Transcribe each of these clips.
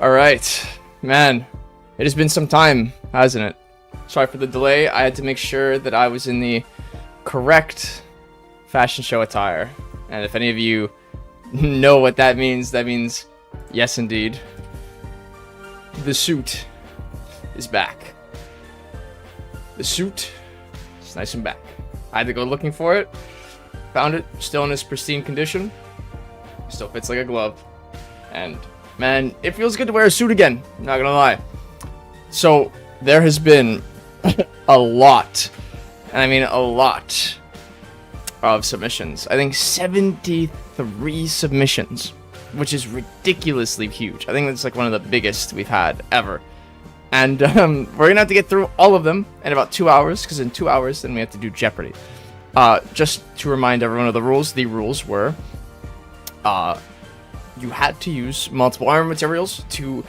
Alright, man, it has been some time, hasn't it? Sorry for the delay. I had to make sure that I was in the correct fashion show attire. And if any of you know what that means yes indeed, the suit is back. The suit is nice and back. I had to go looking for it, found it, still in its pristine condition, still fits like a glove, and man, it feels good to wear a suit again, not gonna lie. So, there has been a lot, and I mean a lot, of submissions. I think 73 submissions, which is ridiculously huge. I think that's like one of the biggest we've had ever. And we're gonna have to get through all of them in about 2 hours, because in 2 hours, then we have to do Jeopardy. Just to remind everyone of the rules were, you had to use multiple armor materials to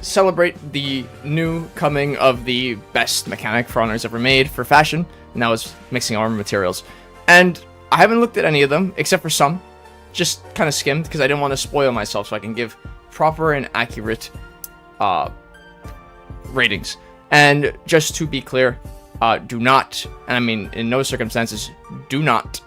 celebrate the new coming of the best mechanic For Honors ever made for fashion, and that was mixing armor materials. And I haven't looked at any of them, except for some. Just kind of skimmed, because I didn't want to spoil myself, so I can give proper and accurate ratings. And just to be clear, do not, and I mean in no circumstances, do not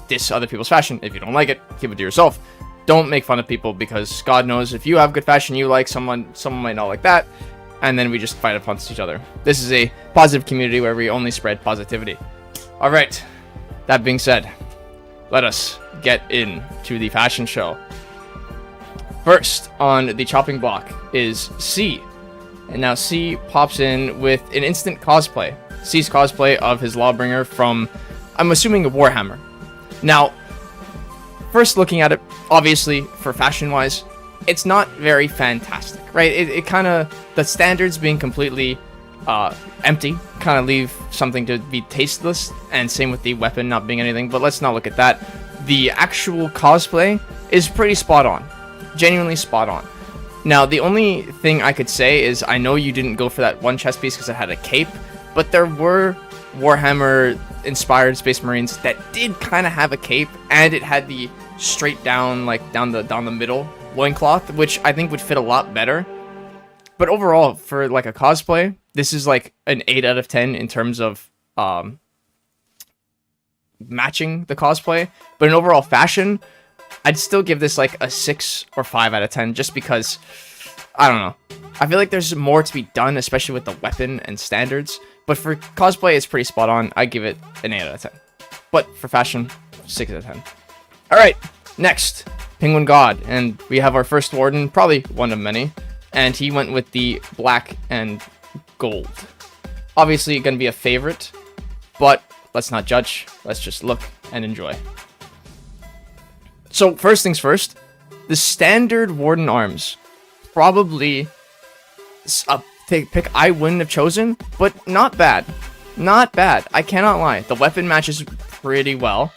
diss other people's fashion. If you don't like it, keep it to yourself. Don't make fun of people, because God knows if you have good fashion you like, someone might not like that, and then we just fight against each other. This is a positive community where we only spread positivity. Alright, that being said, let us get into the fashion show. First on the chopping block is C. And now C pops in with an instant cosplay. C's cosplay of his Lawbringer from, I'm assuming, Warhammer. Now, first looking at it, obviously, for fashion-wise, it's not very fantastic, right? It kind of, the standards being completely empty, kind of leave something to be tasteless, and same with the weapon not being anything, but let's not look at that. The actual cosplay is pretty spot on. Genuinely spot on. Now, the only thing I could say is, I know you didn't go for that one chest piece because it had a cape, but there were Warhammer-inspired Space Marines that did kind of have a cape, and it had the straight down, like, down the middle loincloth, which I think would fit a lot better. But overall, for, like, a cosplay, this is, like, an 8 out of 10 in terms of, matching the cosplay. But in overall fashion, I'd still give this, like, a 6 or 5 out of 10, just because, I don't know. I feel like there's more to be done, especially with the weapon and standards. But for cosplay, it's pretty spot on. I give it an 8 out of 10. But for fashion, 6 out of 10. Alright, next, Penguin God. And we have our first Warden, probably one of many. And he went with the black and gold. Obviously, going to be a favorite. But let's not judge. Let's just look and enjoy. So, first things first. The standard Warden arms. Probably a pick I wouldn't have chosen, but not bad. Not bad. I cannot lie. The weapon matches pretty well.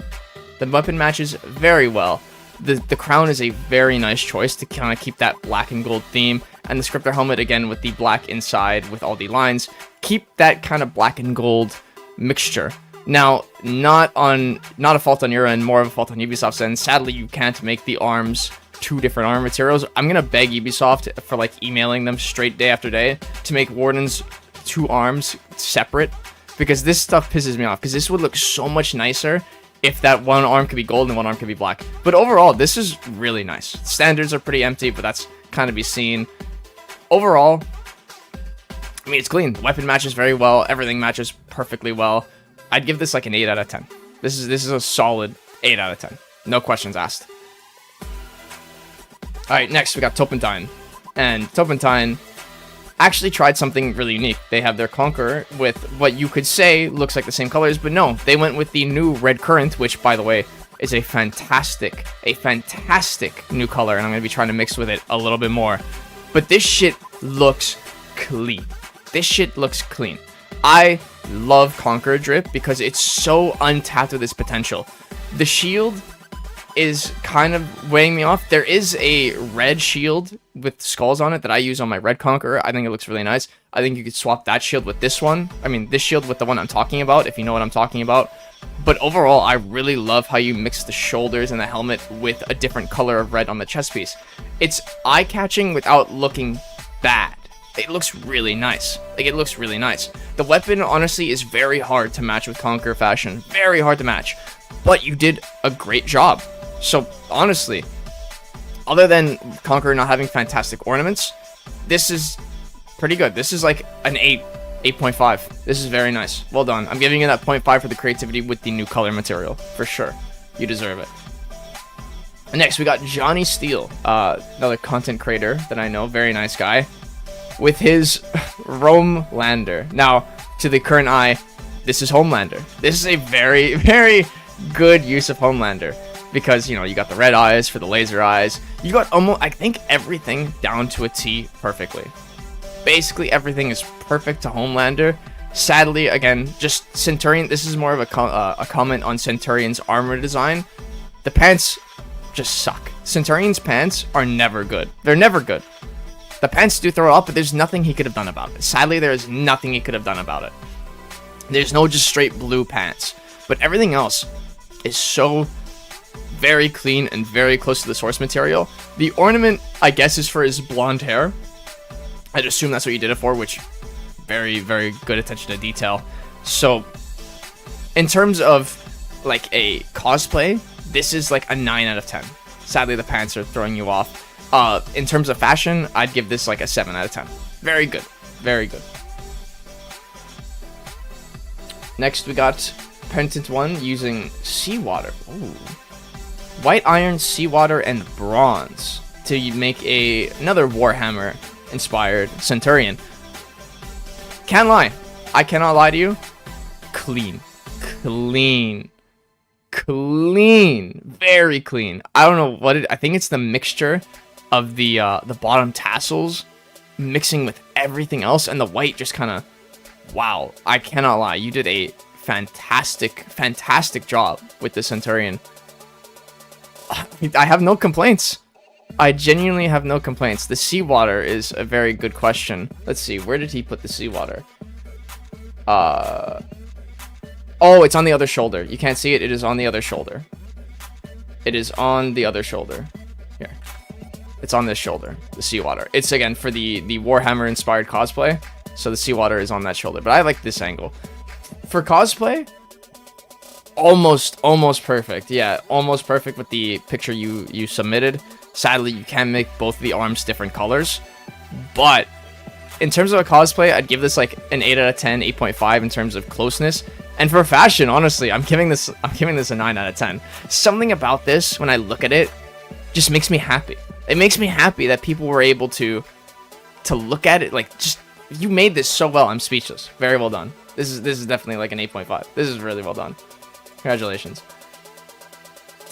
The weapon matches very well. The crown is a very nice choice to kind of keep that black and gold theme. And the scripter helmet, again, with the black inside with all the lines. Keep that kind of black and gold mixture. Now, not a fault on your end, more of a fault on Ubisoft's end. Sadly, you can't make the arms 2 different armor materials. I'm gonna beg Ubisoft for, like, emailing them straight day after day to make Warden's 2 arms separate, because this stuff pisses me off, because this would look so much nicer if that one arm could be gold and one arm could be black. But overall, this is really nice. Standards are pretty empty, but that's kind of be seen. Overall, I mean, it's clean. The weapon matches very well. Everything matches perfectly well. I'd give this like an 8 out of 10. This is a solid 8 out of 10. No questions asked. Alright, next we got Turpentine. And Turpentine actually tried something really unique. They have their Conq with what you could say looks like the same colors, but no, they went with the new Red Current, which, by the way, is a fantastic new color, and I'm going to be trying to mix with it a little bit more. But this shit looks clean. This shit looks clean. I love Conq drip because it's so untapped with its potential. The shield is kind of weighing me off. There is a red shield with skulls on it that I use on my red Conq. I think it looks really nice. I think you could swap that shield with this one. I mean, this shield with the one I'm talking about, if you know what I'm talking about. But overall, I really love how you mix the shoulders and the helmet with a different color of red on the chest piece. It's eye-catching without looking bad. It looks really nice. Like, it looks really nice. The weapon, honestly, is very hard to match with Conq fashion. Very hard to match. But you did a great job. So, honestly, other than Conq not having fantastic ornaments, this is pretty good. This is like an 8.5. This is very nice. Well done. I'm giving you that 0.5 for the creativity with the new color material. For sure. You deserve it. Next, we got Johnny Steele. Another content creator that I know. Very nice guy. With his Homelander. Now, to the current eye, this is Homelander. This is a very, very good use of Homelander. Because, you know, you got the red eyes for the laser eyes. You got almost, I think, everything down to a T perfectly. Basically, everything is perfect to Homelander. Sadly, again, just Centurion. This is more of a comment on Centurion's armor design. The pants just suck. Centurion's pants are never good. They're never good. The pants do throw it up, but there's nothing he could have done about it. Sadly, there is nothing he could have done about it. There's no just straight blue pants. But everything else is so very clean and very close to the source material. The ornament, I guess, is for his blonde hair. I'd assume that's what you did it for, which very, very good attention to detail. So, in terms of, like, a cosplay, this is like a 9 out of 10. Sadly, the pants are throwing you off. In terms of fashion, I'd give this like a 7 out of 10. Very good. Very good. Next, we got Penitent 1 using seawater. Ooh. White iron, seawater, and bronze to make another Warhammer inspired Centurion. Can't lie. I cannot lie to you. Clean. Clean. Clean. Very clean. I don't know what it... I think it's the mixture of the bottom tassels mixing with everything else, and the white just kind of... Wow. I cannot lie. You did a fantastic, fantastic job with the Centurion. I have no complaints. I genuinely have no complaints. The seawater is a very good question. Let's see, where did he put the seawater? Oh, it's on the other shoulder. You can't see it. It is on the other shoulder. It is on the other shoulder. Here. It's on this shoulder, the seawater. It's, again, for the Warhammer-inspired cosplay. So the seawater is on that shoulder. But I like this angle. For cosplay... Almost perfect. Yeah, almost perfect with the picture you submitted. Sadly, you can make both of the arms different colors. But in terms of a cosplay, I'd give this like an 8 out of 10, 8.5 in terms of closeness. And for fashion, honestly, I'm giving this a 9 out of 10. Something about this, when I look at it, just makes me happy. It makes me happy that people were able to look at it like, just, you made this so well. I'm speechless. Very well done. This is definitely like an 8.5. This is really well done. Congratulations.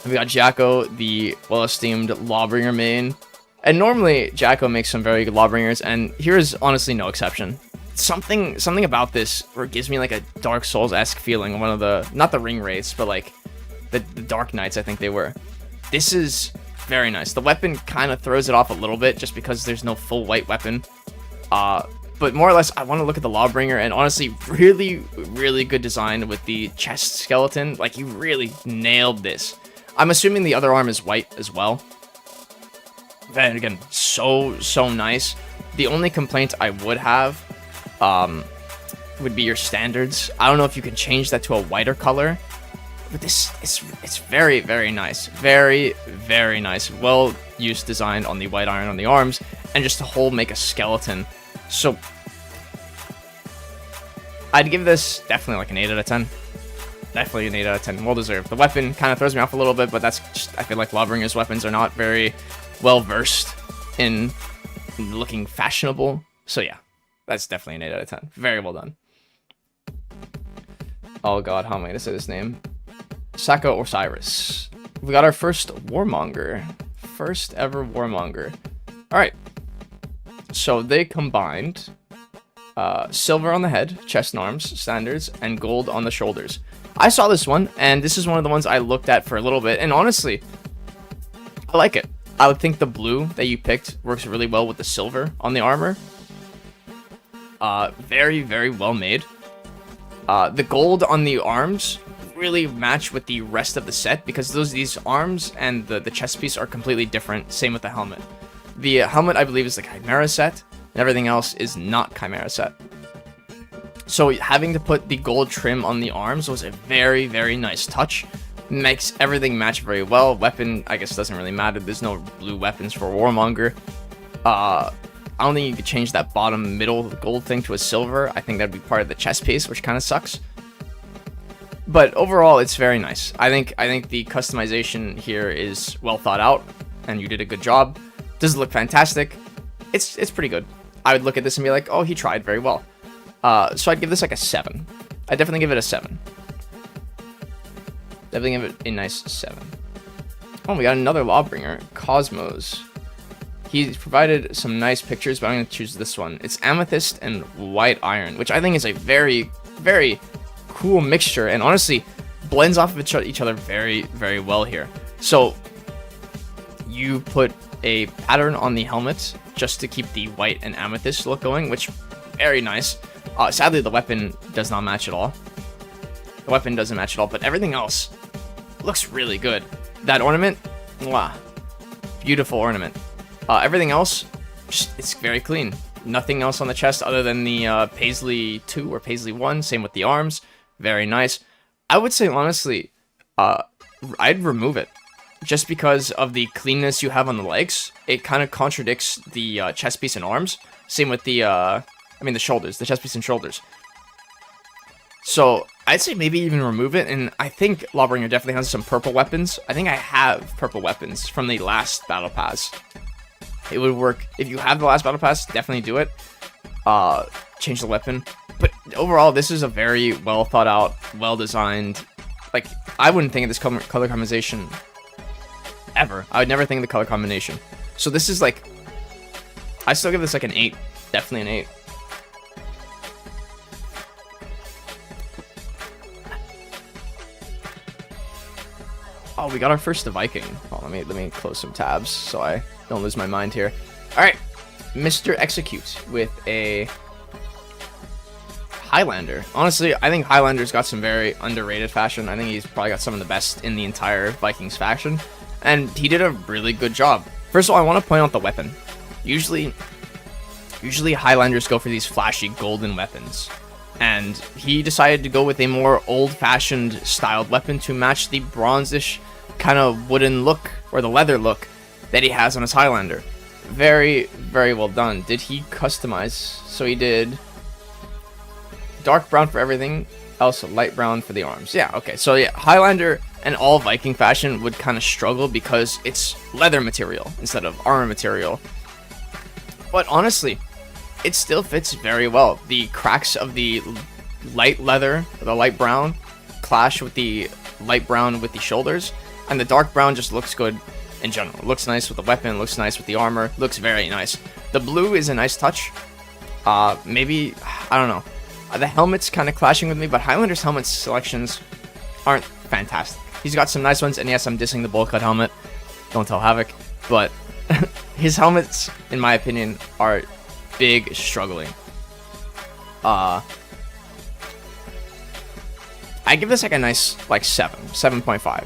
We got Jacko, the well-esteemed Lawbringer main. And normally, Jacko makes some very good Lawbringers, and here is honestly no exception. Something about this where it gives me like a Dark Souls-esque feeling. One of the, not the ring wraiths, but like the Dark Knights, I think they were. This is very nice. The weapon kind of throws it off a little bit just because there's no full white weapon. But more or less, I want to look at the Lawbringer, and honestly, really, really good design with the chest skeleton. Like, you really nailed this. I'm assuming the other arm is white as well. And again, so nice. The only complaint I would have would be your standards. I don't know if you can change that to a whiter color. But this, it's very, very nice. Very, very nice. Well-used design on the white iron on the arms, and just to whole make a skeleton. So, I'd give this definitely like an 8 out of 10. Definitely an 8 out of 10. Well deserved. The weapon kind of throws me off a little bit, but that's just, I feel like Lawbringer's weapons are not very well versed in looking fashionable. So yeah, that's definitely an 8 out of 10. Very well done. Oh god, how am I going to say this name? Sako Osiris. We got our first Warmonger. First ever Warmonger. Alright. So they combined silver on the head, chest and arms, standards, and gold on the shoulders. I saw this one, and this is one of the ones I looked at for a little bit, and honestly, I like it. I would think the blue that you picked works really well with the silver on the armor. Very, very well made. The gold on the arms, really match with the rest of the set because these arms and the chest piece are completely different. Same with the helmet. The helmet, I believe, is the Chimera set, and everything else is not Chimera set. So having to put the gold trim on the arms was a very, very nice touch. Makes everything match very well. Weapon, I guess, doesn't really matter. There's no blue weapons for Warmonger. I don't think you could change that bottom middle gold thing to a silver. I think that'd be part of the chest piece, which kind of sucks. But overall, it's very nice. I think the customization here is well thought out, and you did a good job. Does it look fantastic? It's pretty good. I would look at this and be like, oh, he tried very well. So I'd give this like a 7. I'd definitely give it a 7. Definitely give it a nice 7. Oh, we got another Lawbringer, Cosmos. He's provided some nice pictures, but I'm going to choose this one. It's amethyst and white iron, which I think is a very, very cool mixture, and honestly, blends off of each other very, very well here. So, you put a pattern on the helmet just to keep the white and amethyst look going, which, very nice. Sadly, the weapon does not match at all. The weapon doesn't match at all, but everything else looks really good. That ornament, mwah, beautiful ornament. Everything else, it's very clean. Nothing else on the chest other than the Paisley 2 or Paisley 1. Same with the arms. Very nice. I would say, honestly, I'd remove it. Just because of the cleanness you have on the legs. It kind of contradicts the chest piece and arms. Same with the, the shoulders. The chest piece and shoulders. So, I'd say maybe even remove it. And I think Lawbringer definitely has some purple weapons. I think I have purple weapons from the last Battle Pass. It would work. If you have the last Battle Pass, definitely do it. Change the weapon. But overall, this is a very well thought out, well designed. Like, I wouldn't think of this color combination ever. I would never think of the color combination. So this is like, I still give this like an 8. Definitely an 8. Oh, we got our first Viking. Oh, let me close some tabs so I don't lose my mind here. All right, Mr. Execute with a Highlander. Honestly, I think Highlander's got some very underrated fashion. I think he's probably got some of the best in the entire Vikings fashion, and he did a really good job. First of all, I want to point out the weapon. Usually Highlanders go for these flashy golden weapons, and he decided to go with a more old-fashioned styled weapon to match the bronzish kind of wooden look, or the leather look, that he has on his Highlander. Very, very well done. Did he customize? So he did dark brown for everything else, light brown for the arms. Yeah, okay. So yeah, Highlander and all Viking fashion would kind of struggle because it's leather material instead of armor material. But honestly, it still fits very well. The cracks of the light leather, the light brown, clash with the light brown with the shoulders, and the dark brown just looks good in general. It looks nice with the weapon, looks nice with the armor, looks very nice. The blue is a nice touch. Maybe, I don't know. The helmet's kind of clashing with me, but Highlander's helmet selections aren't fantastic. He's got some nice ones, and yes, I'm dissing the bowl cut helmet. Don't tell Havoc. But his helmets, in my opinion, are big struggling. I give this like a nice 7.5.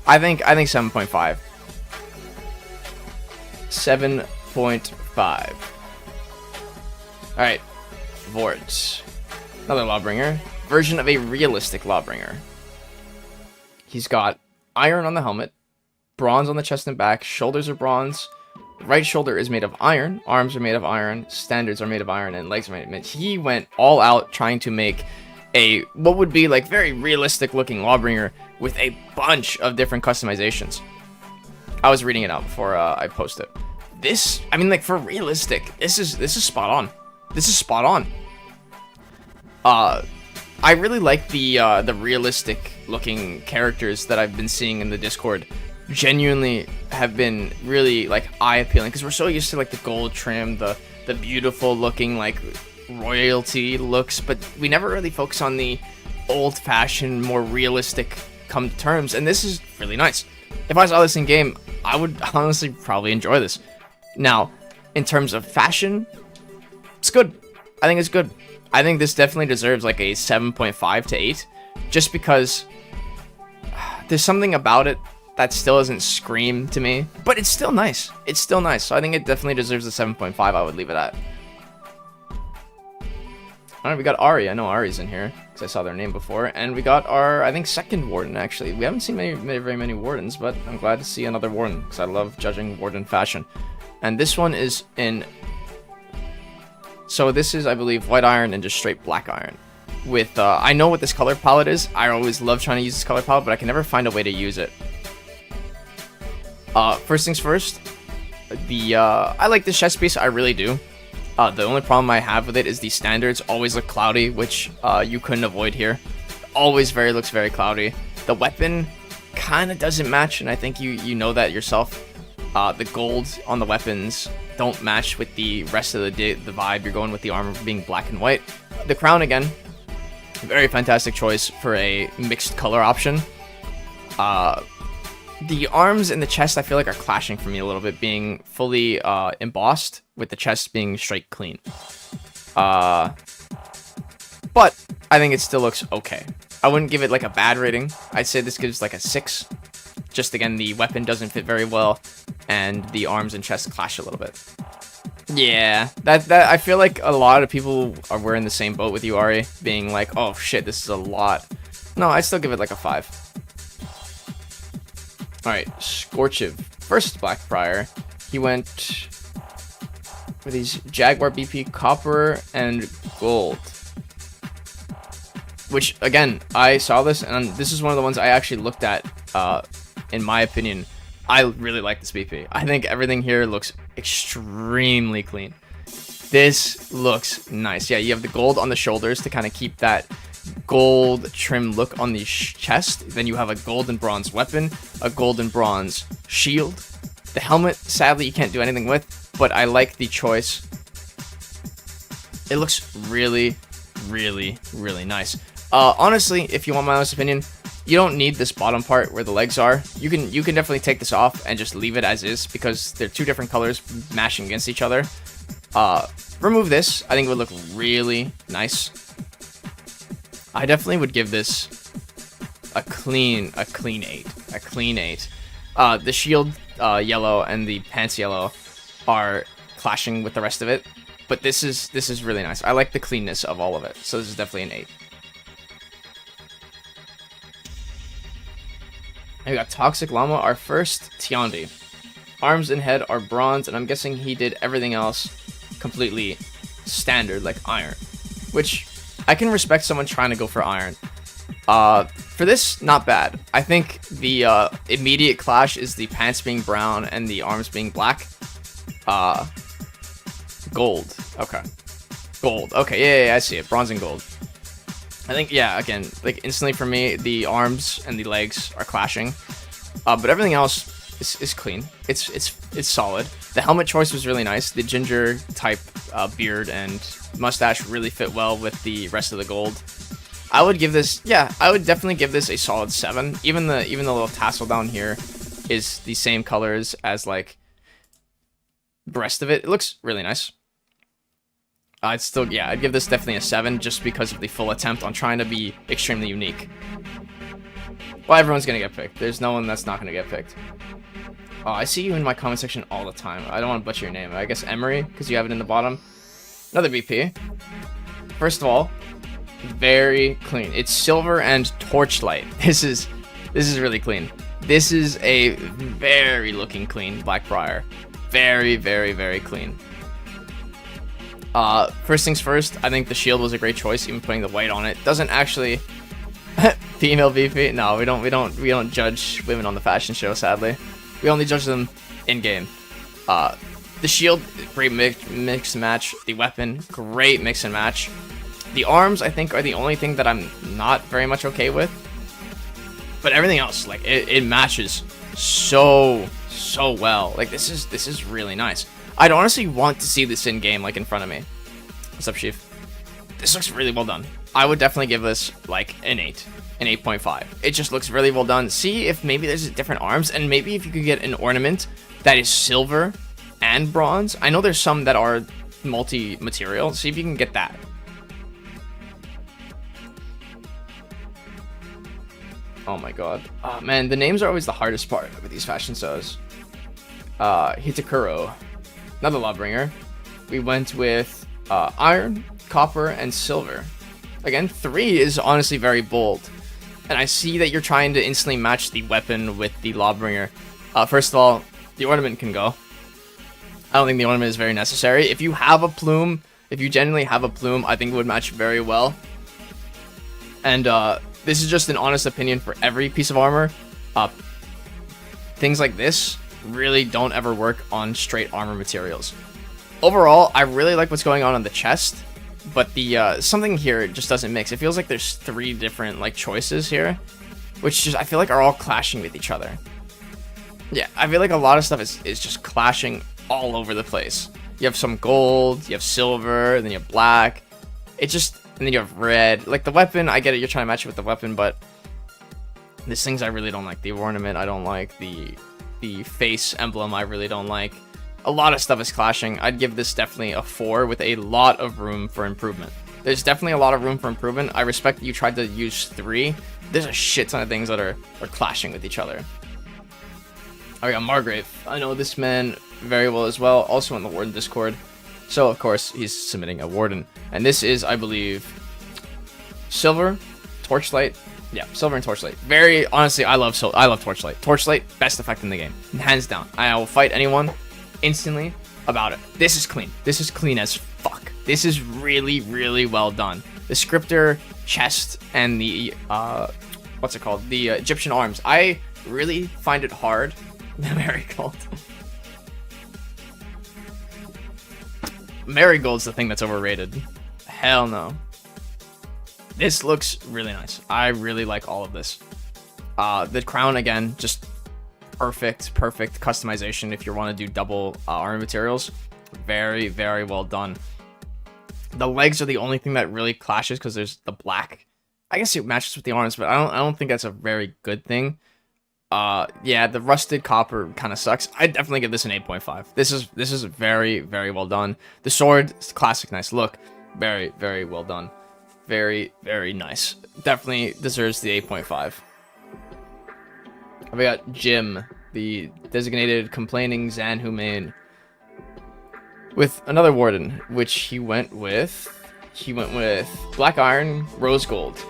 I think 7.5. 7.5. Alright. Vorts. Another Lawbringer. Version of a realistic Lawbringer. He's got iron on the helmet, bronze on the chest and back, shoulders are bronze, right shoulder is made of iron, arms are made of iron, standards are made of iron, and legs are made of iron. He went all out trying to make a, what would be like very realistic looking Lawbringer with a bunch of different customizations. I was reading it out before I posted. This, I mean, like, for realistic, this is spot on. This is spot on. I really like the realistic looking characters that I've been seeing in the Discord. Genuinely have been really like eye appealing because we're so used to like the gold trim, the beautiful looking like royalty looks, but we never really focus on the old fashioned, more realistic come to terms, and this is really nice. If I saw this in game, I would honestly probably enjoy this. Now, in terms of fashion, it's good. I think it's good. I think this definitely deserves like a 7.5 to 8 just because there's something about it that still doesn't scream to me, but it's still nice. It's still nice. So I think it definitely deserves a 7.5. I would leave it at. Alright, we got Ari. I know Ari's in here because I saw their name before. And we got our, I think, second Warden, actually. We haven't seen very many Wardens, but I'm glad to see another Warden because I love judging Warden fashion. And this one is in... So this is, I believe, white iron and just straight black iron. With, I know what this color palette is. I always love trying to use this color palette, but I can never find a way to use it. First things first, I like this chest piece, I really do. The only problem I have with it is the standards always look cloudy, which you couldn't avoid here. Always looks very cloudy. The weapon kind of doesn't match, and I think you know that yourself. The gold on the weapons don't match with the rest of the vibe. You're going with the armor being black and white. The crown, again, very fantastic choice for a mixed color option. The arms and the chest, I feel like, are clashing for me a little bit, being fully embossed, with the chest being straight clean. But I think it still looks okay. I wouldn't give it like a bad rating. I'd say this gives like a 6. Just again, the weapon doesn't fit very well, and the arms and chest clash a little bit. Yeah, that I feel like a lot of people were in the same boat with you, Ari, being like, oh shit, this is a lot. No, I'd still give it like a 5. Alright, Scorchiv. First Blackbriar. He went with these Jaguar BP copper and gold. Which, again, I saw this, and this is one of the ones I actually looked at, in my opinion. I really like this BP. I think everything here looks extremely clean. This looks nice. Yeah, you have the gold on the shoulders to kind of keep that gold trim look on the chest. Then you have a gold and bronze weapon, a gold and bronze shield. The helmet, sadly, you can't do anything with, but I like the choice. It looks really, really, really nice. Honestly, if you want my honest opinion, you don't need this bottom part where the legs are. You can definitely take this off and just leave it as is, because they're two different colors mashing against each other. Remove this. I think it would look really nice. I definitely would give this a clean 8. A clean 8. The shield yellow and the pants yellow are clashing with the rest of it, but this is really nice. I like the cleanness of all of it, so this is definitely an 8. And we got Toxic Llama, our first Tiandi. Arms and head are bronze, and I'm guessing he did everything else completely standard, like iron, which I can respect someone trying to go for iron. For this, not bad. I think the immediate clash is the pants being brown and the arms being black. Gold. Okay. Gold. Okay, yeah, I see it. Bronze and gold. I think, yeah, again, like, instantly for me, the arms and the legs are clashing. But everything else is clean. It's solid. The helmet choice was really nice. The ginger type beard and mustache really fit well with the rest of the gold. I would give this, yeah, I would definitely give this a solid 7. Even the little tassel down here is the same colors as, like, the rest of it. It looks really nice. I'd still, yeah, I'd give this definitely a 7 just because of the full attempt on trying to be extremely unique. Well, everyone's gonna get picked. There's no one that's not gonna get picked. Oh, I see you in my comment section all the time. I don't want to butcher your name. I guess Emery, because you have it in the bottom. Another BP. First of all, very clean. It's silver and torchlight. This is really clean. This is a very looking clean Blackbriar. Very, very, very clean. First things first, I think the shield was a great choice, even putting the white on it. Doesn't actually female VP? No, we don't judge women on the fashion show, sadly. We only judge them in game. The shield, great mix and match. The weapon, great mix and match. The arms, I think, are the only thing that I'm not very much okay with. But everything else, like, it matches so well. Like, this is really nice. I'd honestly want to see this in game, like, in front of me. What's up, Chief? This looks really well done. I would definitely give this like an 8, an 8.5. It just looks really well done. See if maybe there's different arms, and maybe if you could get an ornament that is silver and bronze. I know there's some that are multi-material. See if you can get that. Oh my god. Oh man, the names are always the hardest part with these fashion shows. Hitakuro, another Lawbringer. We went with iron, copper, and silver. Again, 3 is honestly very bold. And I see that you're trying to instantly match the weapon with the Lawbringer. First of all, the ornament can go. I don't think the ornament is very necessary. If you have a plume, if you genuinely have a plume, I think it would match very well. And this is just an honest opinion for every piece of armor. Things like this really don't ever work on straight armor materials. Overall, I really like what's going on the chest, but the something here just doesn't mix. It feels like there's 3 different like choices here, which just I feel like are all clashing with each other. Yeah, I feel like a lot of stuff is just clashing all over the place. You have some gold, you have silver, then you have black. It just, and then you have red. Like the weapon, I get it, you're trying to match it with the weapon, but these things I really don't like. The ornament I don't like. The face emblem I really don't like. A lot of stuff is clashing. I'd give this definitely a 4 with a lot of room for improvement. There's definitely a lot of room for improvement. I respect that you tried to use 3. There's a shit ton of things that are clashing with each other. Oh yeah, Margrave. I know this man very well as well, also in the Warden Discord. So of course he's submitting a Warden, and this is, I believe, silver, torchlight. Yeah, silver and torchlight. Very honestly, I love torchlight. Torchlight, best effect in the game, hands down. I will fight anyone instantly about it. This is clean. This is clean as fuck. This is really, really well done. The scripter, chest, and the what's it called? The Egyptian arms. I really find it hard. Marigold. Marigold's the thing that's overrated. Hell no. This looks really nice. I really like all of this. The crown, again, just perfect customization if you want to do double armor materials. Very, very well done. The legs are the only thing that really clashes because there's the black. I guess it matches with the arms, but I don't think that's a very good thing. Yeah, the rusted copper kind of sucks. I'd definitely give this an 8.5. This is very, very well done. The sword, classic, nice look. Very, very well done. Very, very nice. Definitely deserves the 8.5. We got Jim, the designated complaining Zanhu main, with another Warden, which he went with black iron, rose gold.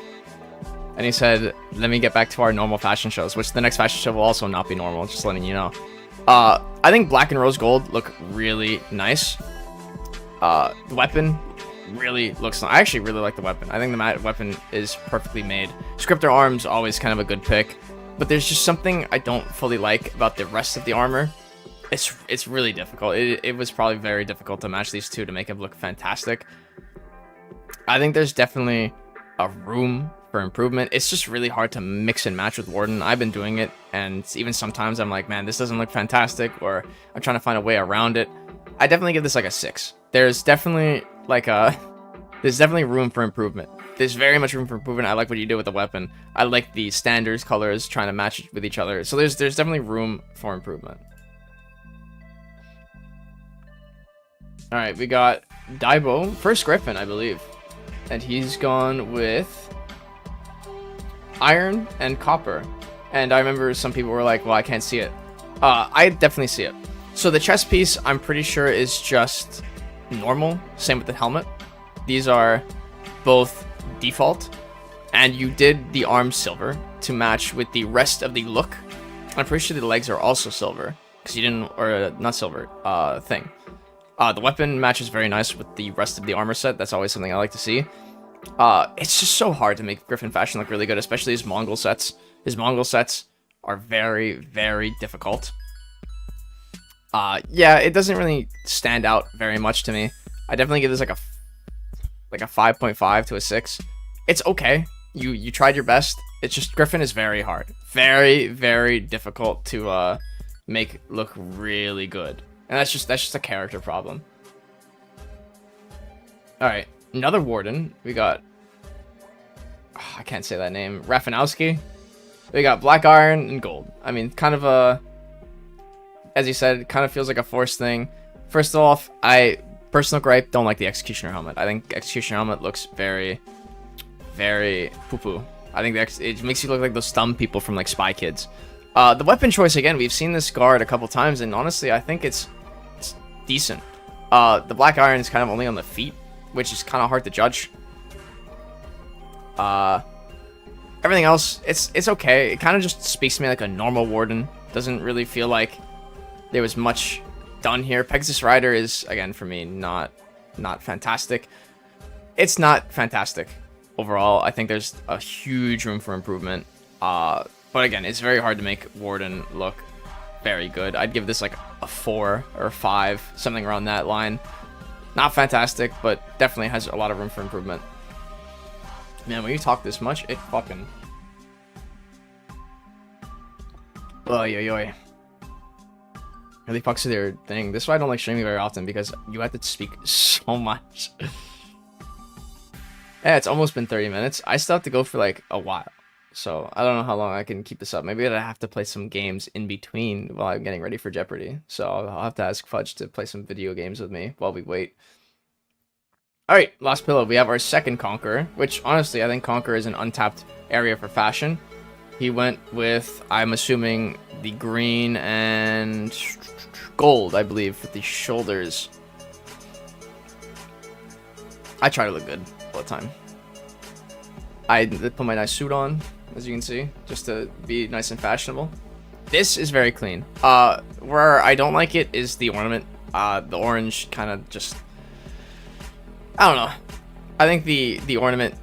And he said, let me get back to our normal fashion shows, which the next fashion show will also not be normal, just letting you know. I think black and rose gold look really nice. The weapon really looks nice. I actually really like the weapon. I think the weapon is perfectly made. Scripter arms, always kind of a good pick. But there's just something I don't fully like about the rest of the armor. It's really difficult. It was probably very difficult to match these two to make it look fantastic. I think there's definitely a room for improvement. It's just really hard to mix and match with Warden. I've been doing it, and even sometimes I'm like, man, this doesn't look fantastic, or I'm trying to find a way around it. I definitely give this like a 6. There's definitely room for improvement. There's very much room for improvement. I like what you did with the weapon. I like the standards colors trying to match with each other. So there's definitely room for improvement. All right, we got Daibo, first Gryphon, I believe, and he's gone with iron and copper. And I remember some people were like, well, I can't see it. I definitely see it. So the chest piece, I'm pretty sure, is just normal. Same with the helmet. These are both default. And you did the arms silver to match with the rest of the look. I'm pretty sure the legs are also silver, because you didn't, or not silver, thing. The weapon matches very nice with the rest of the armor set. That's always something I like to see. It's just so hard to make Gryphon fashion look really good, especially his Mongol sets. His Mongol sets are very, very difficult. Yeah, it doesn't really stand out very much to me. I definitely give this like a 5.5 to a 6. It's okay. You tried your best. It's just Gryphon is very hard. Very, very difficult to make look really good. And that's just a character problem. Alright, another Warden. We got, I can't say that name, Rafanowski. We got black iron and gold. I mean, kind of a, as you said, kind of feels like a forced thing. First off, personal gripe, don't like the Executioner helmet. I think Executioner helmet looks very, very poo-poo. I think it makes you look like those dumb people from like Spy Kids. The weapon choice, again, we've seen this guard a couple times, and honestly, I think it's decent. The black iron is kind of only on the feet, which is kind of hard to judge. Everything else, it's okay. It kind of just speaks to me like a normal warden. Doesn't really feel like there was much done here. Pegasus Rider is, again, for me, not fantastic. It's not fantastic overall. I think there's a huge room for improvement. But again, it's very hard to make Warden look very good. I'd give this like a 4 or 5, something around that line. Not fantastic, but definitely has a lot of room for improvement. Man, when you talk this much, it fucking... Oy, oy, oy. Really fucks with your thing. This is why I don't like streaming very often, because you have to speak so much. Yeah, it's almost been 30 minutes. I still have to go for like a while. So I don't know how long I can keep this up. Maybe I have to play some games in between while I'm getting ready for Jeopardy. So I'll have to ask Fudge to play some video games with me while we wait. Alright, last pillow. We have our second Conqueror, which honestly I think Conqueror is an untapped area for fashion. He went with, I'm assuming, the green and gold, I believe, with the shoulders. I try to look good all the time. I put my nice suit on, as you can see, just to be nice and fashionable. This is very clean. Where I don't like it is the ornament. The orange kind of just... I don't know. I think the ornament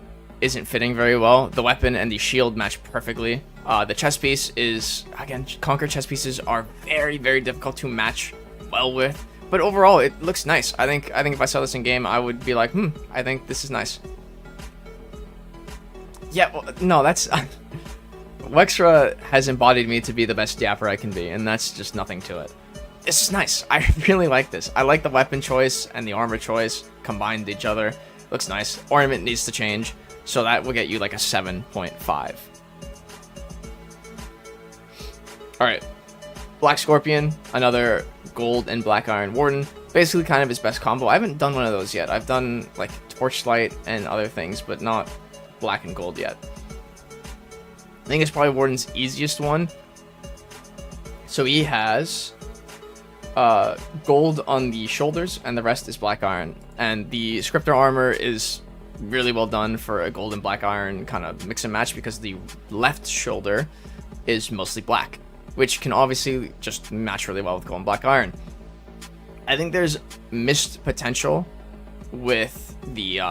isn't fitting very well. The weapon and the shield match perfectly. The chest piece is, again, Conquer chest pieces are very, very difficult to match well with. But overall, it looks nice. I think if I saw this in game, I would be like, I think this is nice. Yeah, well, no, that's... Wexra has embodied me to be the best yapper I can be, and that's just nothing to it. This is nice. I really like this. I like the weapon choice and the armor choice combined with each other. Looks nice. Ornament needs to change, so that will get you like a 7.5. Alright. Black Scorpion, another gold and black iron warden. Basically kind of his best combo. I haven't done one of those yet. I've done like torchlight and other things, but not black and gold yet. I think it's probably Warden's easiest one. So he has gold on the shoulders, and the rest is black iron. And the scripter armor is really well done for a gold and black iron kind of mix and match, because the left shoulder is mostly black, which can obviously just match really well with gold and black iron. I think there's missed potential with the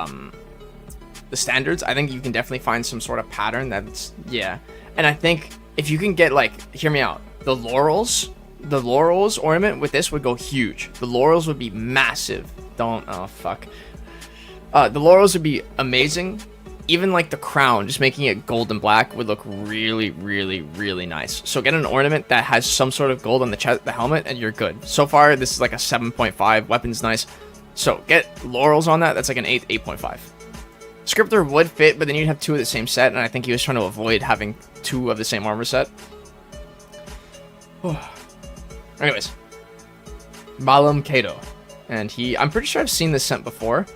standards. I think you can definitely find some sort of pattern that's, yeah. And I think if you can get, like, hear me out, the laurels ornament with this would go huge. The laurels would be massive. Oh fuck. The laurels would be amazing. Even like the crown, just making it gold and black would look really, really, really nice. So get an ornament that has some sort of gold on the chest, the helmet, and you're good. So far, this is like a 7.5. Weapon's nice. So get laurels on that. That's like an 8, 8.5. Scripter would fit, but then you'd have 2 of the same set, and I think he was trying to avoid having 2 of the same armor set. Anyways, Malam Kato, and I'm pretty sure I've seen this scent before.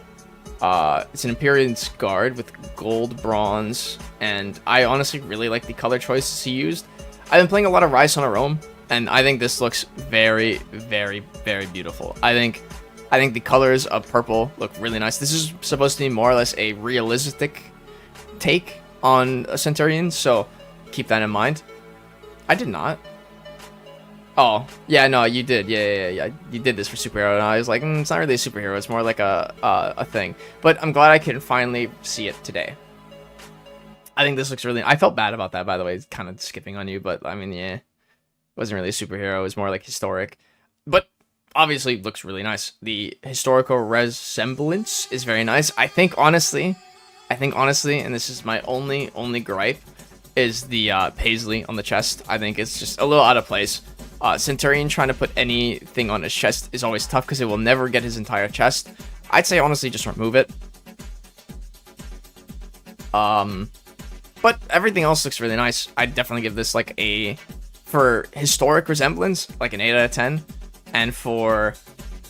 It's an Imperial Guard with gold, bronze, and I honestly really like the color choices he used. I've been playing a lot of Rise on a Rome, and I think this looks very, very, very beautiful. I think the colors of purple look really nice. This is supposed to be more or less a realistic take on a Centurion, so keep that in mind. I did not. Oh, yeah, no, you did. Yeah. You did this for superhero, and I was like, it's not really a superhero. It's more like a thing. But I'm glad I can finally see it today. I think this looks really... I felt bad about that, by the way, kind of skipping on you, but I mean, yeah. It wasn't really a superhero. It was more like historic. But obviously looks really nice. The historical resemblance is very nice. I think honestly, and this is my only gripe, is the paisley on the chest. I think it's just a little out of place. Centurion trying to put anything on his chest is always tough because it will never get his entire chest. I'd say honestly just remove it. But everything else looks really nice. I'd definitely give this like a, for historic resemblance, like an 8 out of 10. And for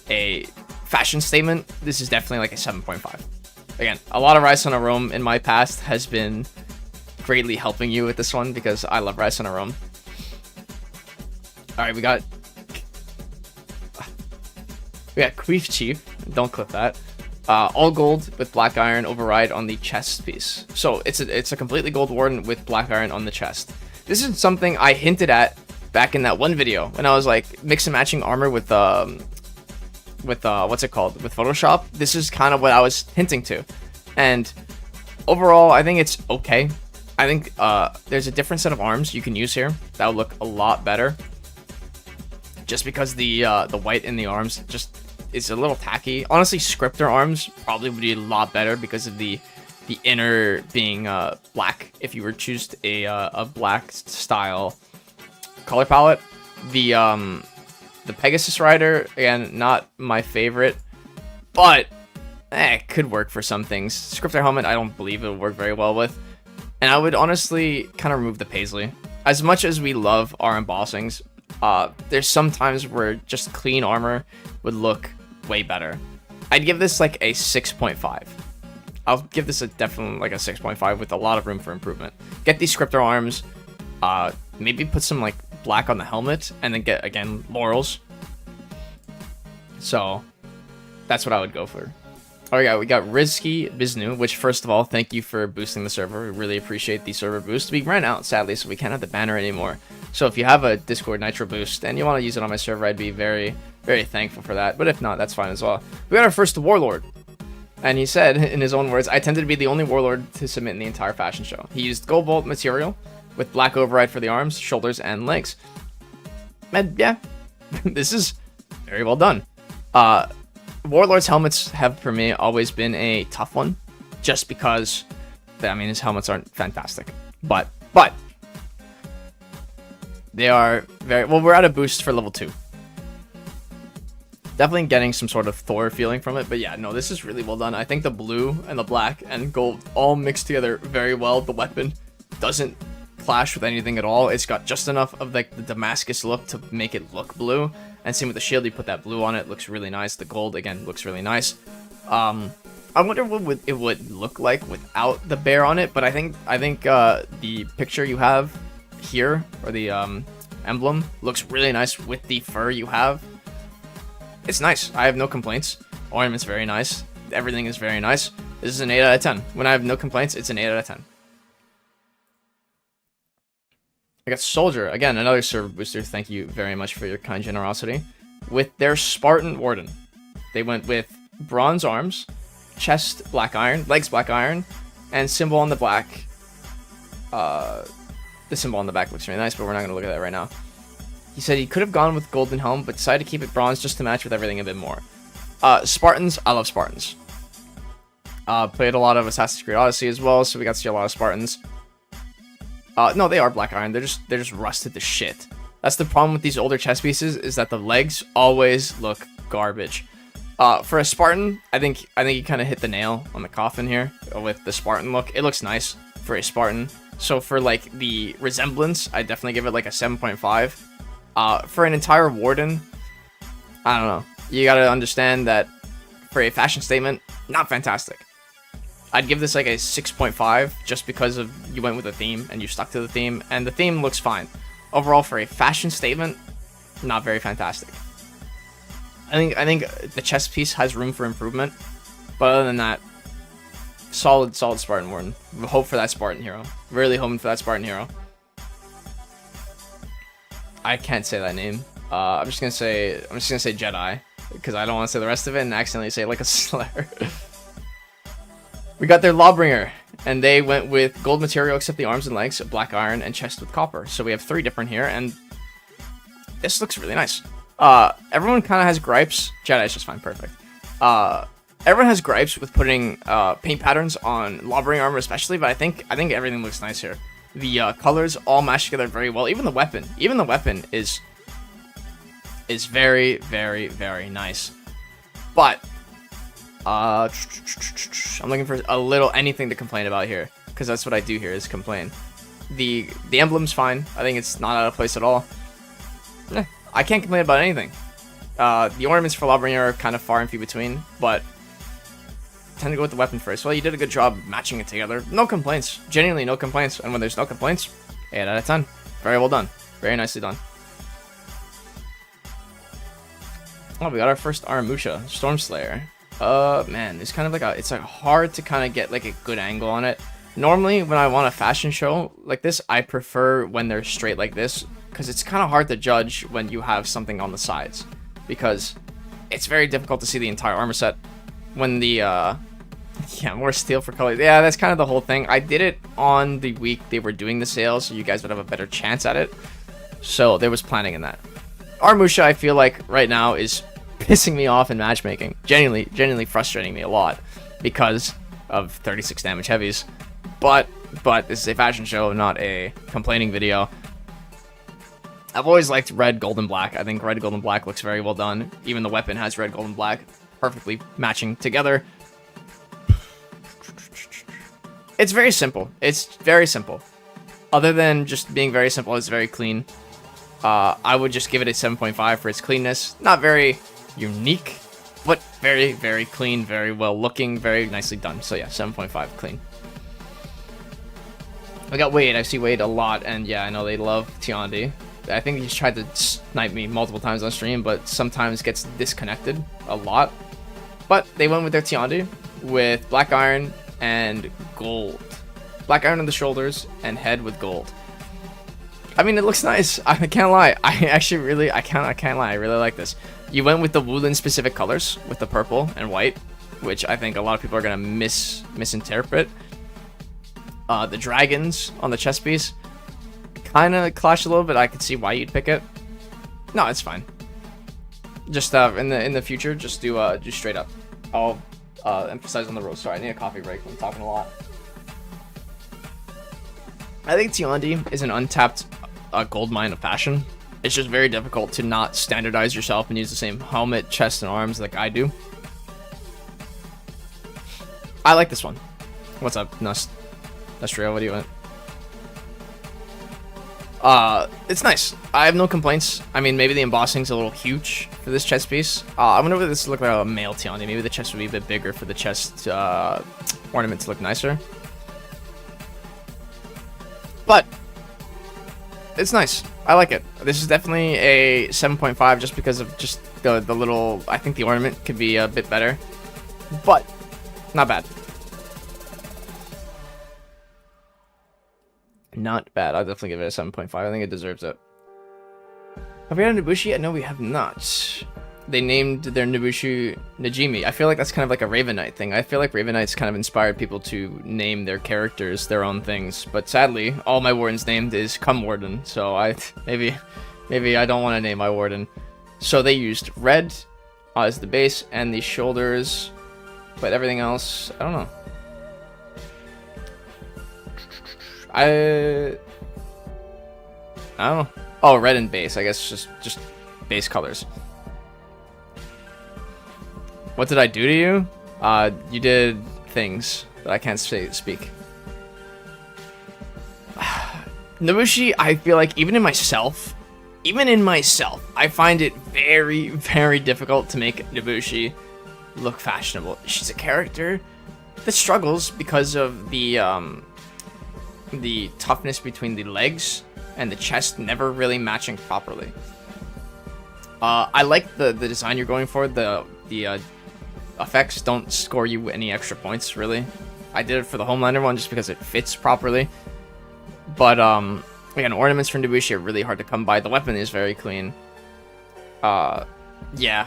a fashion statement, this is definitely like a 7.5. Again, a lot of Rise on a Rome in my past has been greatly helping you with this one because I love rice on a roam. All right, we got Queef Chief. Don't clip that. All gold with black iron override on the chest piece. So it's a completely gold warden with black iron on the chest. This is something I hinted at back in that one video when I was like mix and matching armor with what's it called, with Photoshop. This is kind of what I was hinting to, and overall I think it's okay. I think there's a different set of arms you can use here that would look a lot better, just because the white in the arms just is a little tacky. Honestly, scripter arms probably would be a lot better because of the inner being black. If you were to choose a black style color palette, the Pegasus Rider, again, not my favorite, but it could work for some things. Scripter helmet, I don't believe it would work very well with, and I would honestly kind of remove the paisley. As much as we love our embossings, there's some times where just clean armor would look way better. I'd give this like a 6.5. I'll give this definitely like a 6.5 with a lot of room for improvement. Get these scripter arms, maybe put some like black on the helmet, and then get, again, laurels. So that's what I would go for. Alright, we got Rizky Biznu, which, first of all, thank you for boosting the server. We really appreciate the server boost. We ran out, sadly, so we can't have the banner anymore. So if you have a Discord Nitro boost and you want to use it on my server, I'd be very, very thankful for that. But if not, that's fine as well. We got our first Warlord. And he said, in his own words, I tended to be the only Warlord to submit in the entire fashion show. He used gold bolt material with black override for the arms, shoulders, and legs. And yeah, this is very well done. Warlord's helmets have, for me, always been a tough one, just because, I mean, his helmets aren't fantastic. But they are very, well, we're at a boost for level 2. Definitely getting some sort of Thor feeling from it, but yeah, no, this is really well done. I think the blue and the black and gold all mixed together very well. The weapon doesn't clash with anything at all. It's got just enough of like the Damascus look to make it look blue, and same with the shield. You put that blue on it, looks really nice. The gold, again, looks really nice. I wonder what it would look like without the bear on it, but I think the picture you have here, or the emblem, looks really nice with the fur you have. It's nice. I have no complaints. Ornament's very nice. Everything is very nice. This is an 8 out of 10. When I have no complaints, it's an 8 out of 10. I got Soldier, again, another server booster. Thank you very much for your kind generosity. With their Spartan Warden, they went with bronze arms, chest black iron, legs black iron, and symbol on the black. The symbol on the back looks really nice, but we're not going to look at that right now. He said he could have gone with golden helm, but decided to keep it bronze just to match with everything a bit more. Spartans, I love Spartans. Played a lot of Assassin's Creed Odyssey as well, so we got to see a lot of Spartans. No, they are black iron. They're just rusted to shit. That's the problem with these older chest pieces, is that the legs always look garbage. For a Spartan, I think you kind of hit the nail on the coffin here with the Spartan look. It looks nice for a Spartan. So for like the resemblance, I definitely give it like a 7.5. For an entire Warden, I don't know. You gotta understand that for a fashion statement, not fantastic. I'd give this like a 6.5 just because of you went with a theme and you stuck to the theme, and the theme looks fine. Overall, for a fashion statement, not very fantastic. I think the chest piece has room for improvement, but other than that, solid Spartan Warden. Hope for that Spartan hero. Really hoping for that Spartan hero. I can't say that name. I'm just gonna say Jedi, because I don't want to say the rest of it and accidentally say like a slur. We got their Lawbringer, and they went with gold material except the arms and legs, black iron, and chest with copper. So we have 3 different here, and this looks really nice. Everyone kind of has gripes. Jedi is just fine, perfect. Everyone has gripes with putting paint patterns on Lawbringer armor, especially, but I think everything looks nice here. The colors all mash together very well. Even the weapon is very, very, very nice. But I'm looking for a little anything to complain about here, because that's what I do here, is complain. The emblem's fine. I think it's not out of place at all. I can't complain about anything. The ornaments for Lawbringer are kind of far and few between, but tend to go with the weapon first. Well, you did a good job matching it together. No complaints. Genuinely no complaints. And when there's no complaints, 8 out of 10. Very well done. Very nicely done. Oh, we got our first Aramusha, Stormslayer. Man, it's kind of like it's like hard to kind of get like a good angle on it. Normally, when I want a fashion show like this, I prefer when they're straight like this, because it's kind of hard to judge when you have something on the sides, because it's very difficult to see the entire armor set. When the, yeah, more steel for color. Yeah, that's kind of the whole thing. I did it on the week they were doing the sale, so you guys would have a better chance at it. So there was planning in that. Aramusha, I feel like right now is pissing me off in matchmaking. Genuinely frustrating me a lot because of 36 damage heavies. But this is a fashion show, not a complaining video. I've always liked red, gold, and black. I think red, gold, and black looks very well done. Even the weapon has red, gold, and black perfectly matching together. It's very simple. It's very simple. Other than just being very simple, it's very clean. I would just give it a 7.5 for its cleanness. Not very unique, but very, very clean, very well looking, very nicely done. So yeah, 7.5 clean. I got Wade. I see Wade a lot, and yeah, I know they love Tiandi. I think he's tried to snipe me multiple times on stream, but sometimes gets disconnected a lot. But they went with their Tiandi with black iron and gold. Black iron on the shoulders and head with gold. I mean, it looks nice. I can't lie. I can't lie. I really like this. You went with the Woolen specific colors with the purple and white, which I think a lot of people are gonna misinterpret. The dragons on the chest piece kind of clash a little bit. I could see why you'd pick it. No, it's fine. Just in the future, just do straight up. I'll emphasize on the road. Sorry, I need a coffee break. I'm talking a lot. I think Tiandi is an untapped gold mine of fashion. It's just very difficult to not standardize yourself and use the same helmet, chest, and arms like I do. I like this one. What's up, Nustria? What do you want? It's nice. I have no complaints. I mean, maybe the embossing's a little huge for this chest piece. I wonder if this look like a male Tiandi. Maybe the chest would be a bit bigger for the chest ornament to look nicer. But it's nice. I like it. This is definitely a 7.5 just because of just the little... I think the ornament could be a bit better. But not bad. Not bad. I'll definitely give it a 7.5. I think it deserves it. Have we had a Nobushi yet? No, we have not. They named their Nobushi Najimi. I feel like that's kind of like a Raven Knight thing. I feel like Raven Knights kind of inspired people to name their characters their own things. But sadly, all my wardens named is Warden. So maybe I don't want to name my warden. So they used red as the base and the shoulders. But everything else, I don't know. I don't know. Oh, red and base. I guess just base colors. What did I do to you? You did things that I can't speak. Nobushi, I feel like even in myself, I find it very, very difficult to make Nobushi look fashionable. She's a character that struggles because of the toughness between the legs and the chest never really matching properly. I like the design you're going for. The effects don't score you any extra points, really. I did it for the Homelander one just because it fits properly. But again, ornaments from Nobushi are really hard to come by. The weapon is very clean. Yeah,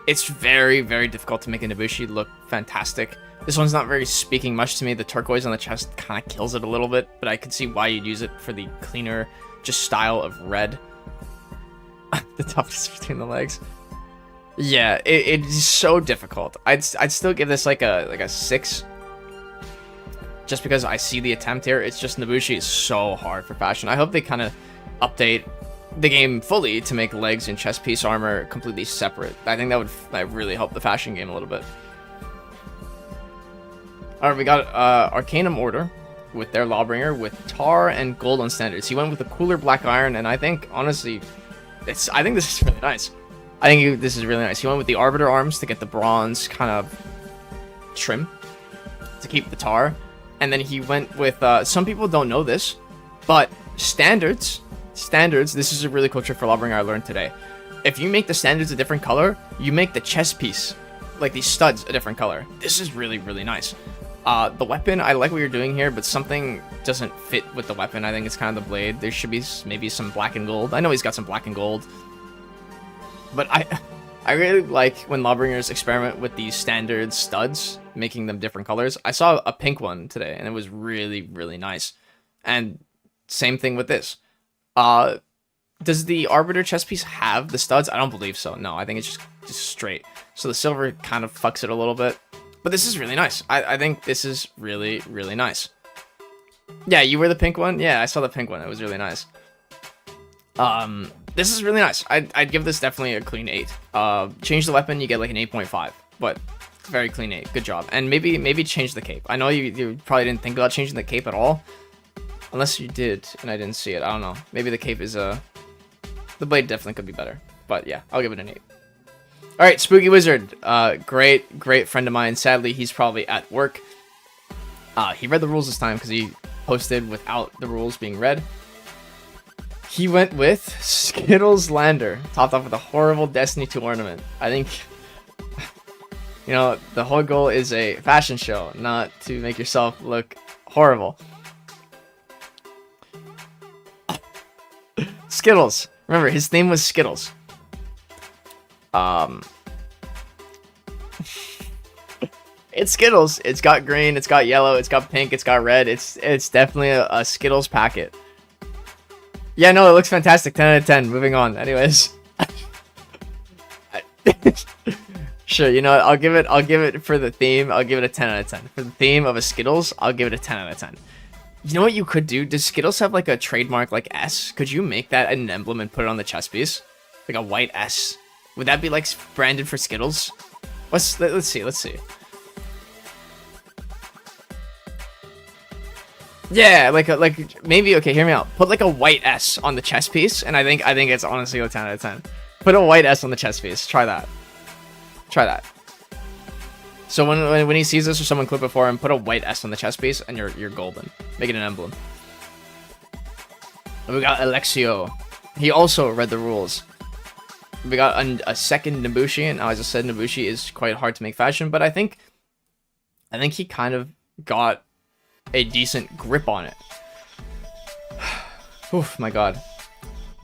it's very, very difficult to make a Nobushi look fantastic. This one's not very speaking much to me. The turquoise on the chest kind of kills it a little bit, but I could see why you'd use it for the cleaner, just style of red. The toughness between the legs. Yeah, it is so difficult. I'd still give this like a 6. Just because I see the attempt here. It's just Nobushi is so hard for fashion. I hope they kind of update the game fully to make legs and chest piece armor completely separate. I think that would really help the fashion game a little bit. Alright, we got Arcanum Order with their Lawbringer with tar and gold on standards. He went with a cooler black iron, and I think, honestly, I think this is really nice. I think this is really nice. He went with the Arbiter arms to get the bronze kind of trim. to keep the tar. And then he went with, some people don't know this, but standards, this is a really cool trick for Lawbringer I learned today. If you make the standards a different color, you make the chest piece, like these studs, a different color. This is really, really nice. The weapon, I like what you're doing here, but something doesn't fit with the weapon. I think it's kind of the blade. There should be maybe some black and gold. I know he's got some black and gold. But I really like when Lawbringers experiment with these standard studs, making them different colors. I saw a pink one today, and it was really, really nice. And same thing with this. Does the Arbiter chest piece have the studs? I don't believe so. No, I think it's just straight. So the silver kind of fucks it a little bit. But this is really nice. I think this is really, really nice. Yeah, you were the pink one? Yeah, I saw the pink one. It was really nice. This is really nice. I'd give this definitely a clean 8. Change the weapon, you get like an 8.5. But very clean 8. Good job. And maybe change the cape. I know you probably didn't think about changing the cape at all. Unless you did, and I didn't see it. I don't know. Maybe the cape is the blade definitely could be better. But yeah, I'll give it an 8. Alright, Spooky Wizard. Great friend of mine. Sadly, he's probably at work. He read the rules this time because he posted without the rules being read. He went with Skittles Lander, topped off with a horrible Destiny 2 ornament. I think, you know, the whole goal is a fashion show, not to make yourself look horrible. Skittles. Remember, his name was Skittles. It's Skittles. It's got green, it's got yellow, it's got pink, it's got red. It's definitely a Skittles packet. Yeah, no, it looks fantastic. 10 out of 10. Moving on. Anyways. Sure, you know what? I'll give it for the theme. I'll give it a 10 out of 10. For the theme of a Skittles, I'll give it a 10 out of 10. You know what you could do? Does Skittles have like a trademark like S? Could you make that an emblem and put it on the chest piece? Like a white S? Would that be like branded for Skittles? Let's see. Yeah, like maybe, okay, hear me out. Put like a white S on the chest piece, and I think it's honestly a 10 out of 10. Put a white S on the chest piece. Try that. So when he sees this or someone clip it for him, put a white S on the chest piece, and you're golden. Make it an emblem. And we got Alexio. He also read the rules. We got a second Nobushi, and as I said, Nobushi is quite hard to make fashion, but I think he kind of got a decent grip on it. Oof, my god.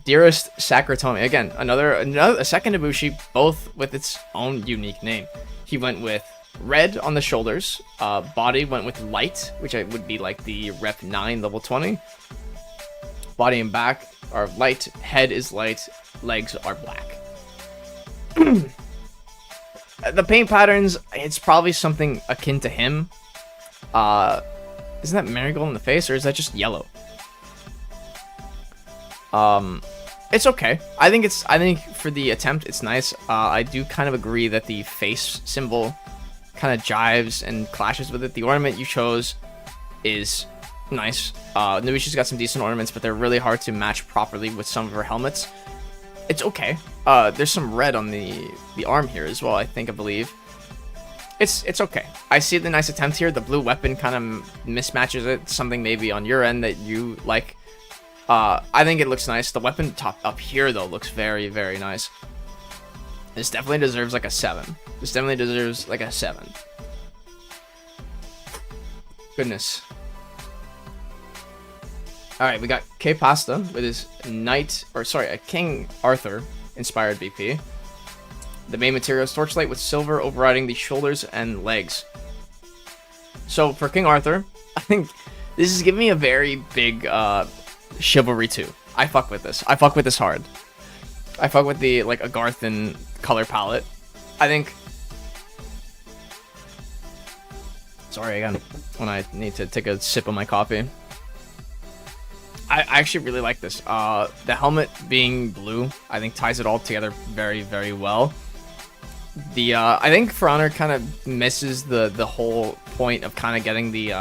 Dearest Sakuratomi. Again, a second Nobushi, both with its own unique name. He went with red on the shoulders. Body went with light, which would be like the rep 9 level 20. Body and back are light. Head is light. Legs are black. The paint patterns, it's probably something akin to him. Isn't that marigold in the face, or is that just yellow? It's okay. I think for the attempt, it's nice. I do kind of agree that the face symbol kind of jives and clashes with it. The ornament you chose is nice. Nobushi's got some decent ornaments, but they're really hard to match properly with some of her helmets. It's okay. There's some red on the arm here as well, I believe. It's okay. I see the nice attempt here. The blue weapon kind of mismatches it. Something maybe on your end that you like. I think it looks nice. The weapon top up here, though, looks very, very nice. This definitely deserves like a 7. This definitely deserves like a 7. Goodness. Alright, we got K Pasta with his a King Arthur inspired BP. The main material is torchlight with silver overriding the shoulders and legs. So for King Arthur, I think this is giving me a very big Chivalry 2. I fuck with this. I fuck with this hard. I fuck with the like Agarthan color palette. I think. Sorry again when I need to take a sip of my coffee. I actually really like this. The helmet being blue, I think ties it all together very, very well. I think For Honor kind of misses the whole point of kind of getting the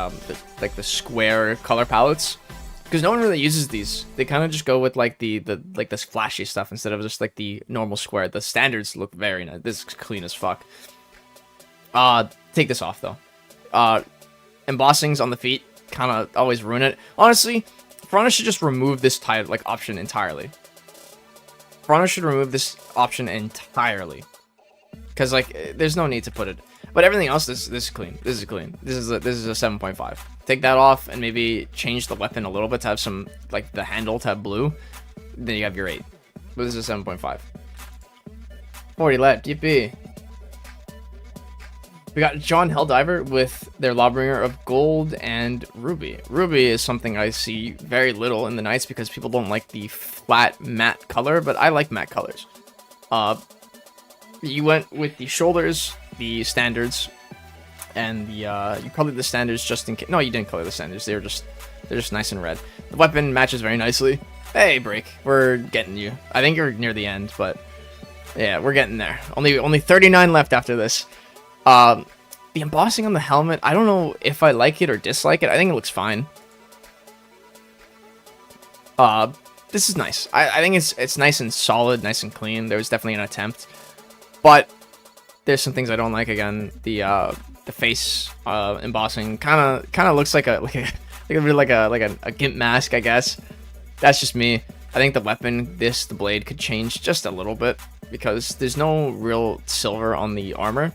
square color palettes, because no one really uses these. They kind of just go with like this flashy stuff instead of just like the normal square. The standards look very nice. This is clean as fuck. Take this off though. embossings on the feet kind of always ruin it. Honestly, Piranha should just remove this type like option entirely. Piranha should remove this option entirely, because like there's no need to put it. But everything else, this is clean. This is clean. This is a 7.5. Take that off and maybe change the weapon a little bit to have some, like the handle to have blue. Then you have your 8. But this is a 7.5. 40 left. Yippee. We got John Helldiver with their Lawbringer of Gold and Ruby. Ruby is something I see very little in the Knights because people don't like the flat matte color, but I like matte colors. You went with the shoulders, the standards, and the you colored the standards just in case. No, you didn't color the standards. They're just nice and red. The weapon matches very nicely. Hey, Break, we're getting you. I think you're near the end, but yeah, we're getting there. Only 39 left after this. The embossing on the helmet, I don't know if I like it or dislike it. I think it looks fine. This is nice. I think it's nice and solid, nice and clean. There was definitely an attempt, but there's some things I don't like. Again, the face embossing kind of looks like a gimp mask, I guess. That's just me. I think the weapon, the blade could change just a little bit because there's no real silver on the armor.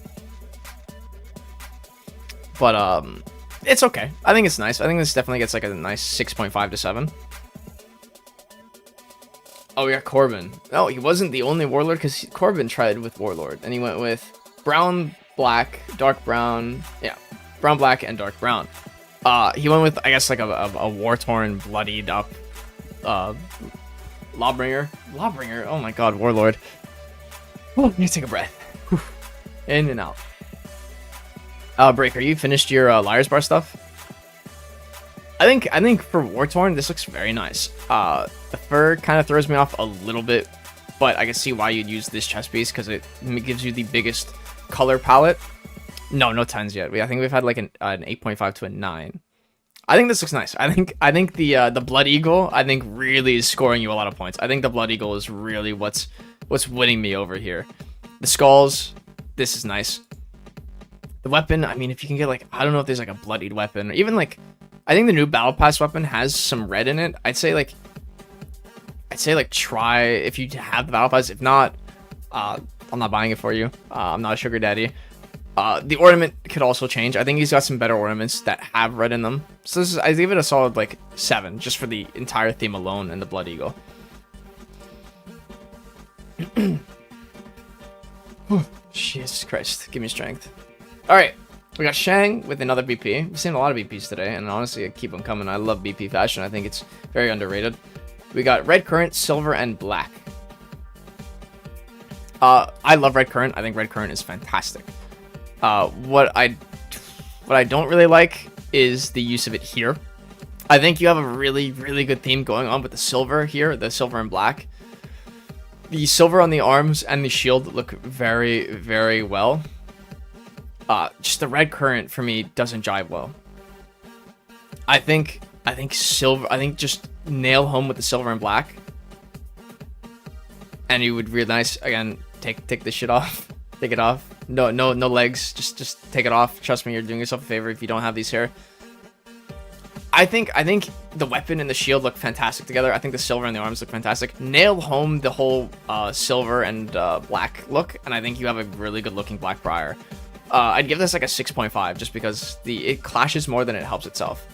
But it's okay. I think it's nice. I think this definitely gets like a nice 6.5 to 7. Oh, we got Corbin. No, he wasn't the only Warlord because Corbin tried with Warlord. And he went with brown, black, dark brown. Yeah, brown, black, and dark brown. He went with, I guess, like a war-torn, bloodied up Lawbringer. Lawbringer? Oh my god, Warlord. Oh, let me take a breath. In and out. Breaker, you finished your Liar's Bar stuff? I think for War-Torn, this looks very nice. The fur kind of throws me off a little bit, but I can see why you'd use this chest piece because it gives you the biggest color palette. No 10s yet. I think we've had like an 8.5 to a 9. I think this looks nice. I think the Blood Eagle really is scoring you a lot of points. I think the Blood Eagle is really what's winning me over here. The skulls, this is nice. The weapon, I mean, if you can get like, I don't know if there's like a bloodied weapon, or even like, I think the new Battle Pass weapon has some red in it. I'd say like try if you have the Battle Pass. If not, I'm not buying it for you. I'm not a sugar daddy. The ornament could also change. I think he's got some better ornaments that have red in them. So this is, I give it a solid like 7 just for the entire theme alone and the Blood Eagle. Jesus Christ, give me strength. Alright, we got Shang with another BP. We've seen a lot of BPs today, and honestly, I keep them coming. I love BP fashion. I think it's very underrated. We got Red Current, Silver, and Black. I love Red Current. I think Red Current is fantastic. What I don't really like is the use of it here. I think you have a really, really good theme going on with the silver here, the silver and black. The silver on the arms and the shield look very, very well. Just the Red Current for me doesn't jive well. I think silver. I think just nail home with the silver and black, and you would really nice. Again, take this shit off. Take it off. No legs. Just take it off. Trust me, you're doing yourself a favor if you don't have these here. I think the weapon and the shield look fantastic together. I think the silver and the arms look fantastic. Nail home the whole silver and black look, and I think you have a really good looking Black Briar. I'd give this like a 6.5 just because it clashes more than it helps itself.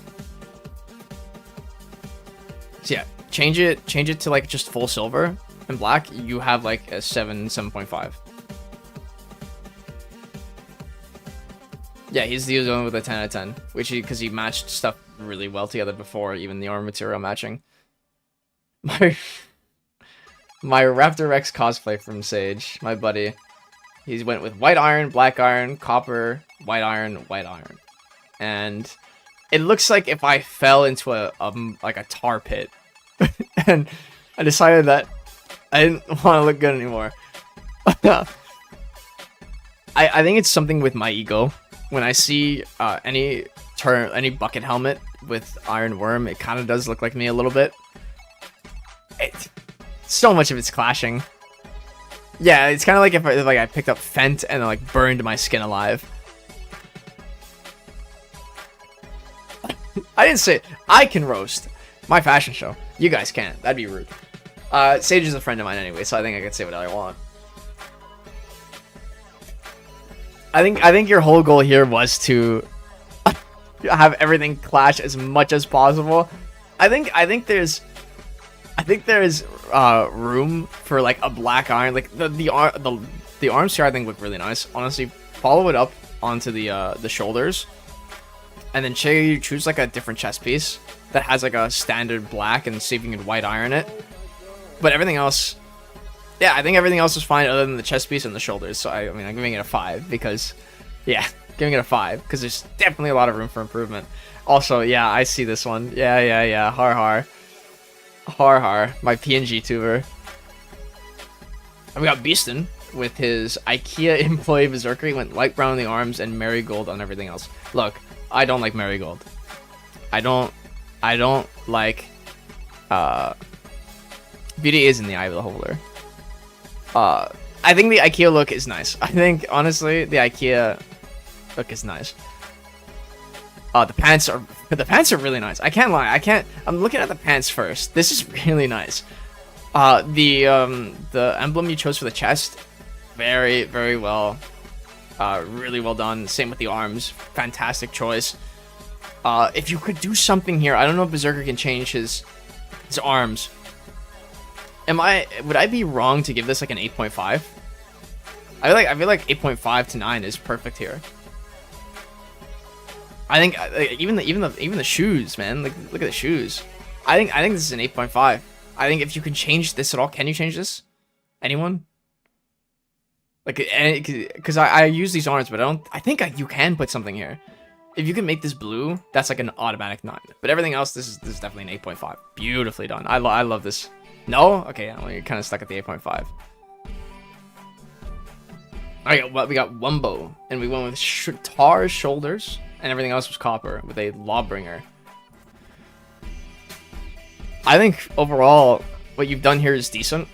So yeah, change it to like just full silver and black. You have like a 7.5. Yeah, he's the one with a 10 out of 10, because he matched stuff really well together before, even the armor material matching. My Raptor Rex cosplay from Sage, my buddy. He went with white iron, black iron, copper, white iron, white iron. And it looks like if I fell into a tar pit and I decided that I didn't want to look good anymore. I think it's something with my ego. When I see any bucket helmet with Iron Worm, it kind of does look like me a little bit. So much of it's clashing. Yeah, it's kind of like if I picked up Fent and like burned my skin alive. I didn't say it. I can roast my fashion show. You guys can't. That'd be rude. Sage is a friend of mine anyway, so I think I can say whatever I want. I think your whole goal here was to have everything clash as much as possible. I think there's room for like a black iron. Like the arms here I think look really nice. Honestly, follow it up onto the shoulders, and then choose like a different chest piece that has like a standard black and see if you can white iron it. But everything else, yeah, I think everything else is fine other than the chest piece and the shoulders. So I mean, I'm giving it a 5 because, yeah, giving it a 5 because there's definitely a lot of room for improvement. Also, yeah, I see this one. Yeah. Har, my PNG tuber. And we got Beaston with his IKEA employee Berserker. He went light brown on the arms and marigold on everything else. Look, I don't like marigold. I don't like, beauty is in the eye of the beholder. I think the IKEA look is nice. I think, honestly, the IKEA look is nice. The pants are really nice. I can't lie. I'm looking at the pants first. This is really nice. The emblem you chose for the chest, very, very well. Really well done. Same with the arms. Fantastic choice. If you could do something here, I don't know if Berserker can change his arms. Would I be wrong to give this like an 8.5? I feel like 8.5 to 9 is perfect here. I think even the shoes, man. Like, look at the shoes. I think this is an 8.5. I think if you can change this at all, can you change this? Anyone? Like, because I use these arms, but I think you can put something here. If you can make this blue, that's like an automatic 9. But everything else, this is definitely an 8.5. Beautifully done. I love this. No? Okay, well, you're kind of stuck at the 8.5. Alright, well, we got Wumbo, and we went with tar shoulders, and everything else was copper, with a Lawbringer. I think, overall, what you've done here is decent.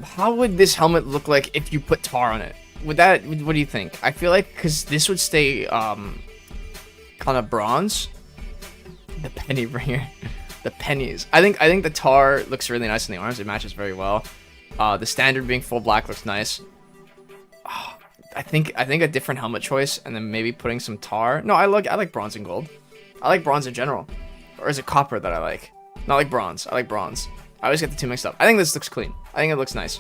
How would this helmet look like if you put tar on it? What do you think? I feel like, because this would stay, kind of bronze. The penny bringer. The pennies. I think the tar looks really nice in the arms. It matches very well. The standard being full black looks nice. I think a different helmet choice and then maybe putting some tar. No, I like bronze and gold. I like bronze in general. Or is it copper that I like? Not like bronze. I like bronze. I always get the two mixed up. I think this looks clean. I think it looks nice.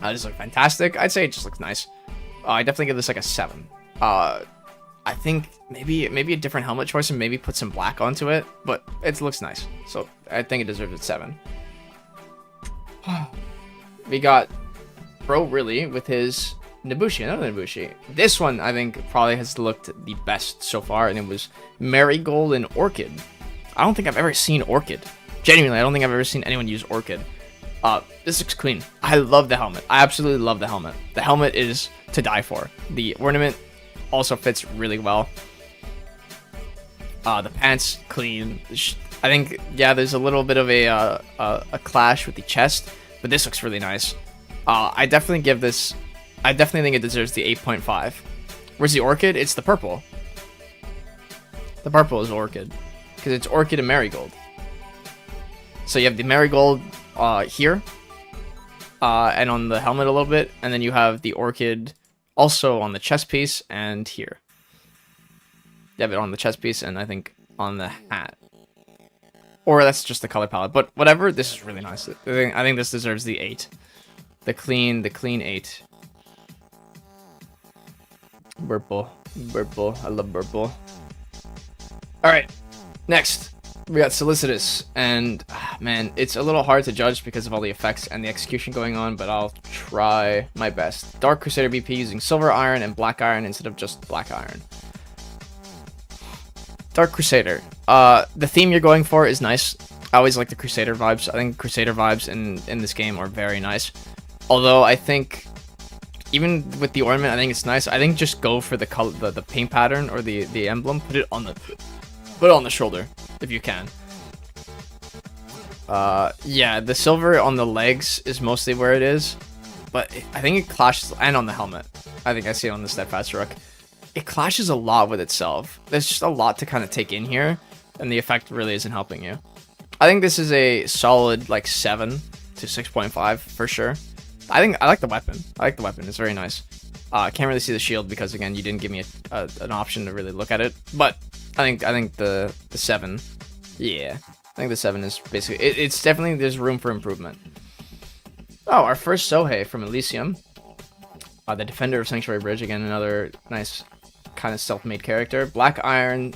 Does it look fantastic? I'd say it just looks nice. I definitely give this like a 7. I think maybe a different helmet choice and maybe put some black onto it, but it looks nice. So I think it deserves a 7. We got Bro Really with his Nobushi, another Nobushi. This one I think probably has looked the best so far, and it was Marigold and Orchid. I don't think I've ever seen Orchid. Genuinely, I don't think I've ever seen anyone use Orchid. This looks clean. I love the helmet. I absolutely love the helmet. The helmet is to die for. The ornament also fits really well. The pants, clean. I think, yeah, there's a little bit of a clash with the chest, but this looks really nice. I definitely think it deserves the 8.5. Where's the orchid? It's the purple. The purple is orchid, because it's orchid and marigold. So you have the marigold here, and on the helmet a little bit, and then you have the orchid also on the chest piece and here. You have it on the chest piece and I think on the hat. Or that's just the color palette, but whatever, this is really nice. I think this deserves the 8. The clean 8. Burple. I love Burple. Alright, next. We got Solicitous, and man, it's a little hard to judge because of all the effects and the execution going on, but I'll try my best. Dark Crusader BP using silver iron and black iron instead of just black iron. Dark Crusader. The theme you're going for is nice. I always like the Crusader vibes. I think Crusader vibes in this game are very nice. Although I think, even with the ornament, I think it's nice. I think just go for the color, the paint pattern or the emblem. Put it on the shoulder if you can. Yeah, the silver on the legs is mostly where it is, but I think it clashes, and on the helmet. I think I see it on the Steadfast Rook. it clashes a lot with itself. There's just a lot to kind of take in here, and the effect really isn't helping you. I think this is a solid like 7 to 6.5 for sure. I like the weapon. I like the weapon. It's very nice. I can't really see the shield because again you didn't give me an option to really look at it. But I think the 7, yeah, I think the 7 is basically it's definitely there's room for improvement. Oh, our first Sohei from Elysium, the Defender of Sanctuary Bridge. Again, another nice kind of self-made character. Black iron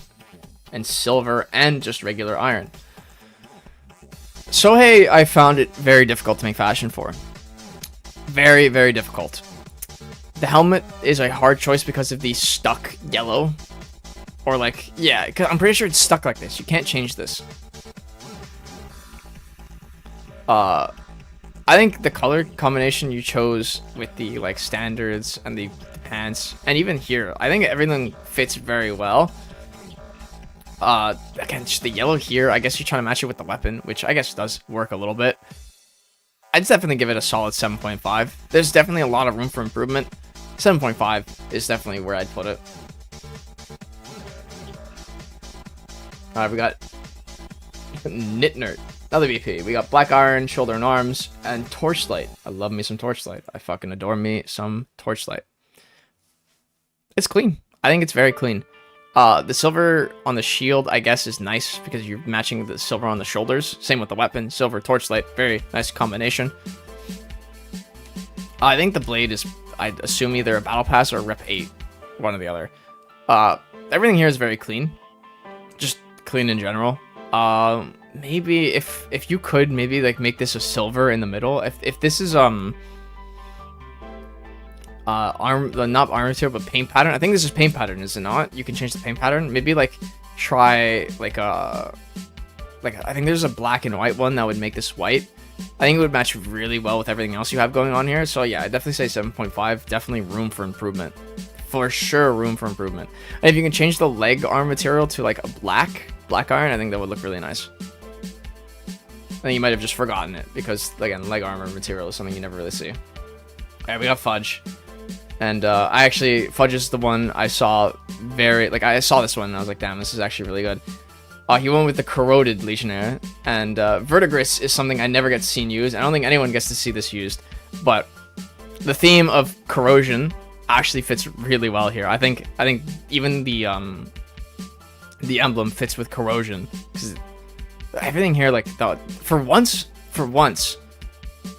and silver and just regular iron. Sohei, I found it very difficult to make fashion for. Very, very difficult. The helmet is a hard choice because of the stuck yellow. Or like, yeah, cause I'm pretty sure it's stuck like this. You can't change this. I think the color combination you chose with the like standards and the pants, and even here, I think everything fits very well. Again, just the yellow here, I guess you're trying to match it with the weapon, which I guess does work a little bit. I'd definitely give it a solid 7.5. There's definitely a lot of room for improvement. 7.5 is definitely where I'd put it. Alright, we got Knitnert, another VP. We got Black Iron, Shoulder and Arms, and Torchlight. I love me some Torchlight. I fucking adore me some Torchlight. It's clean. I think it's very clean. The silver on the shield, I guess, is nice because you're matching the silver on the shoulders. Same with the weapon. Silver, Torchlight. Very nice combination. I think the blade is, I'd assume, either a Battle Pass or a Rep 8. One or the other. Everything here is very clean. Just clean in general. Maybe if you could maybe like make this a silver in the middle. If this is not armor material but paint pattern. I think this is paint pattern, is it not? You can change the paint pattern. Maybe like try like I think there's a black and white one that would make this white. I think it would match really well with everything else you have going on here. So yeah, I definitely say 7.5. Definitely room for improvement. For sure, room for improvement. And if you can change the leg arm material to like a black iron, I think that would look really nice. I think you might have just forgotten it because again, leg armor material is something you never really see. Alright, we got Fudge. And Fudge is the one I saw I saw this one and I was like, damn, this is actually really good. He went with the Corroded Legionnaire, and Verdigris is something I never get seen used. I don't think anyone gets to see this used, but the theme of corrosion actually fits really well here. I think even the emblem fits with corrosion because everything here, like for once,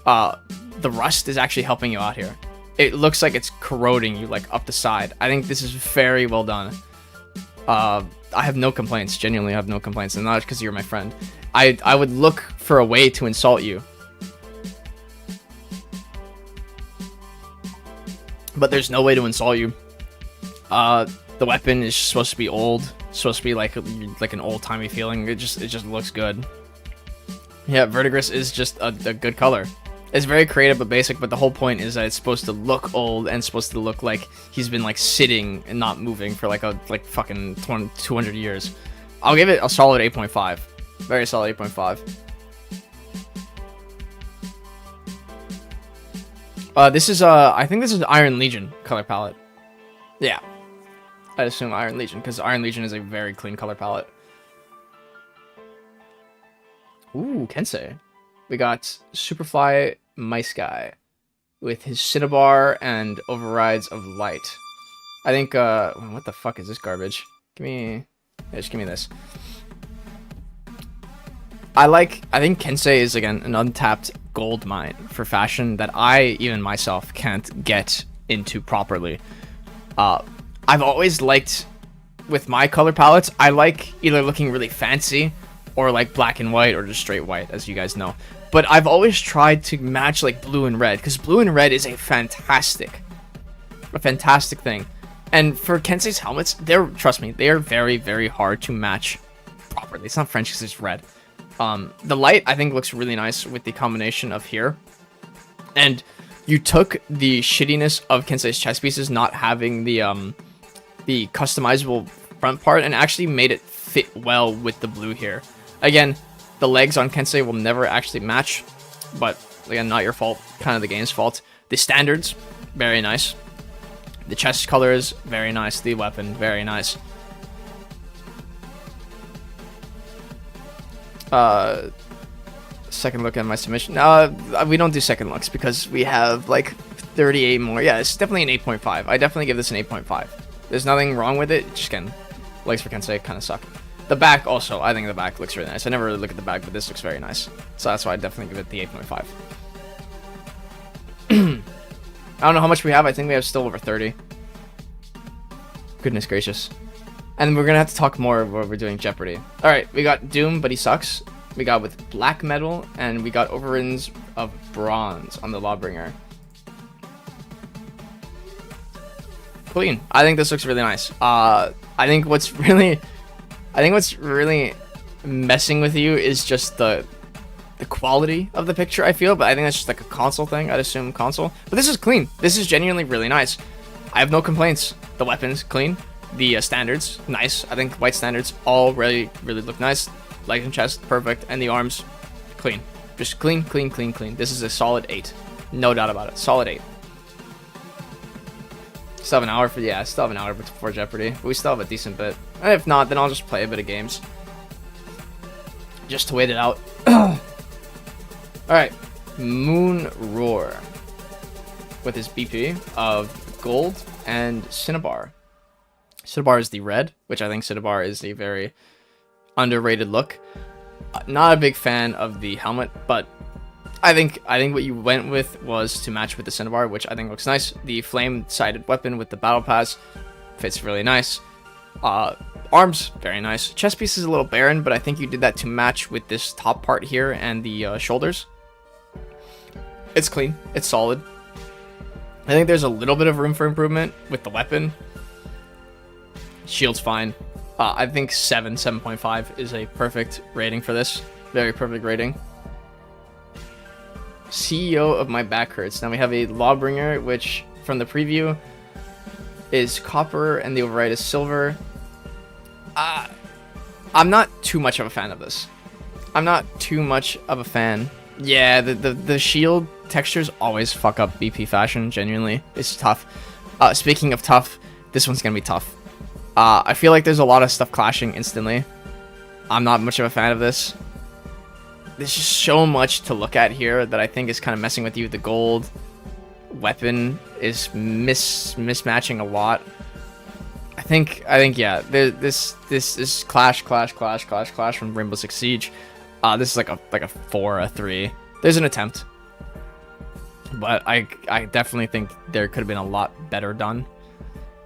the rust is actually helping you out here. It looks like it's corroding you like up the side. I think this is very well done. I have no complaints. Genuinely have no complaints, and not because you're my friend. I would look for a way to insult you, but there's no way to insult you. The weapon is supposed to be old, supposed to be like an old-timey feeling. It just looks good. Yeah, Verdigris is just a good color. It's very creative but basic, but the whole point is that it's supposed to look old and supposed to look like he's been like sitting and not moving for like fucking 200 years. I'll give it a solid 8.5. Very solid 8.5. This is I think this is Iron Legion color palette. Yeah, I'd assume Iron Legion because Iron Legion is a very clean color palette. Ooh, Kensei. We got Superfly Mice Guy with his cinnabar and overrides of light. I think, what the fuck is this garbage? Just give me this. I think Kensei is, again, an untapped gold mine for fashion that I, even myself, can't get into properly. I've always liked, with my color palettes, I like either looking really fancy or like black and white or just straight white, as you guys know. But I've always tried to match like blue and red, because blue and red is a fantastic thing. And for Kensei's helmets, trust me, they are very, very hard to match properly. It's not French because it's red. The light, I think, looks really nice with the combination of here. And you took the shittiness of Kensei's chest pieces not having the customizable front part and actually made it fit well with the blue here. Again, the legs on Kensei will never actually match, but again, not your fault, kind of the game's fault. The standards, very nice. The chest colors, very nice. The weapon, very nice. Second look at my submission. We don't do second looks because we have like 38 more. Yeah, it's definitely an 8.5. I definitely give this an 8.5. There's nothing wrong with it. Just again, legs for Kensei kind of suck. The back also, I think the back looks really nice. I never really look at the back, but this looks very nice. So that's why I definitely give it the 8.5. I don't know how much we have. I think we have still over 30. Goodness gracious. And we're gonna have to talk more when we're doing Jeopardy. Alright, we got Doom, but he sucks. We got with black metal, and we got overruns of bronze on the Lawbringer. Clean. I think this looks really nice. I think what's really messing with you is just the quality of the picture, I feel, but I think that's just like a console thing. I'd assume console. But this is clean. This is genuinely really nice. I have no complaints. The weapons, clean. The standards, nice. I think white standards all really look nice. Legs and chest, perfect. And the arms, clean. Just clean, clean, clean, clean. This is a solid 8. No doubt about it. Solid 8. Still have an hour still have an hour before Jeopardy. But we still have a decent bit. And if not, then I'll just play a bit of games. Just to wait it out. Alright. Moon Roar. With his BP of gold and cinnabar. Cinnabar is the red, which I think cinnabar is a very underrated look. Not a big fan of the helmet, but I think what you went with was to match with the cinnabar, which I think looks nice. The flame-sided weapon with the battle pass fits really nice. Arms, very nice. Chest piece is a little barren, but I think you did that to match with this top part here and the shoulders. It's clean. It's solid. I think there's a little bit of room for improvement with the weapon. Shield's fine. I think 7.5 is a perfect rating for this. Very perfect rating. CEO of my back hurts. Now we have a Lawbringer, which from the preview is copper and the override is silver. I'm not too much of a fan of this. I'm not too much of a fan. Yeah, the shield textures always fuck up BP fashion, genuinely. It's tough. Speaking of tough, this one's gonna be tough. I feel like there's a lot of stuff clashing instantly. I'm not much of a fan of this. There's just so much to look at here that I think is kind of messing with you. The gold weapon is mismatching a lot. I think yeah. This is clash from Rainbow Six Siege. This is like a 4, a 3. There's an attempt, but I definitely think there could have been a lot better done.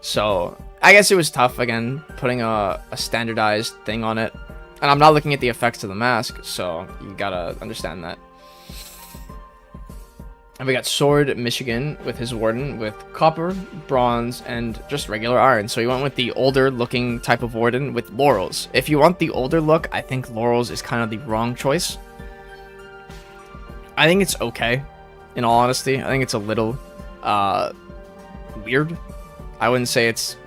So I guess it was tough, again, putting a standardized thing on it. And I'm not looking at the effects of the mask, so you gotta understand that. And we got Sword Michigan with his Warden with copper, bronze, and just regular iron. So he went with the older looking type of Warden with laurels. If you want the older look, I think laurels is kind of the wrong choice. I think it's okay, in all honesty. I think it's a little weird. I wouldn't say it's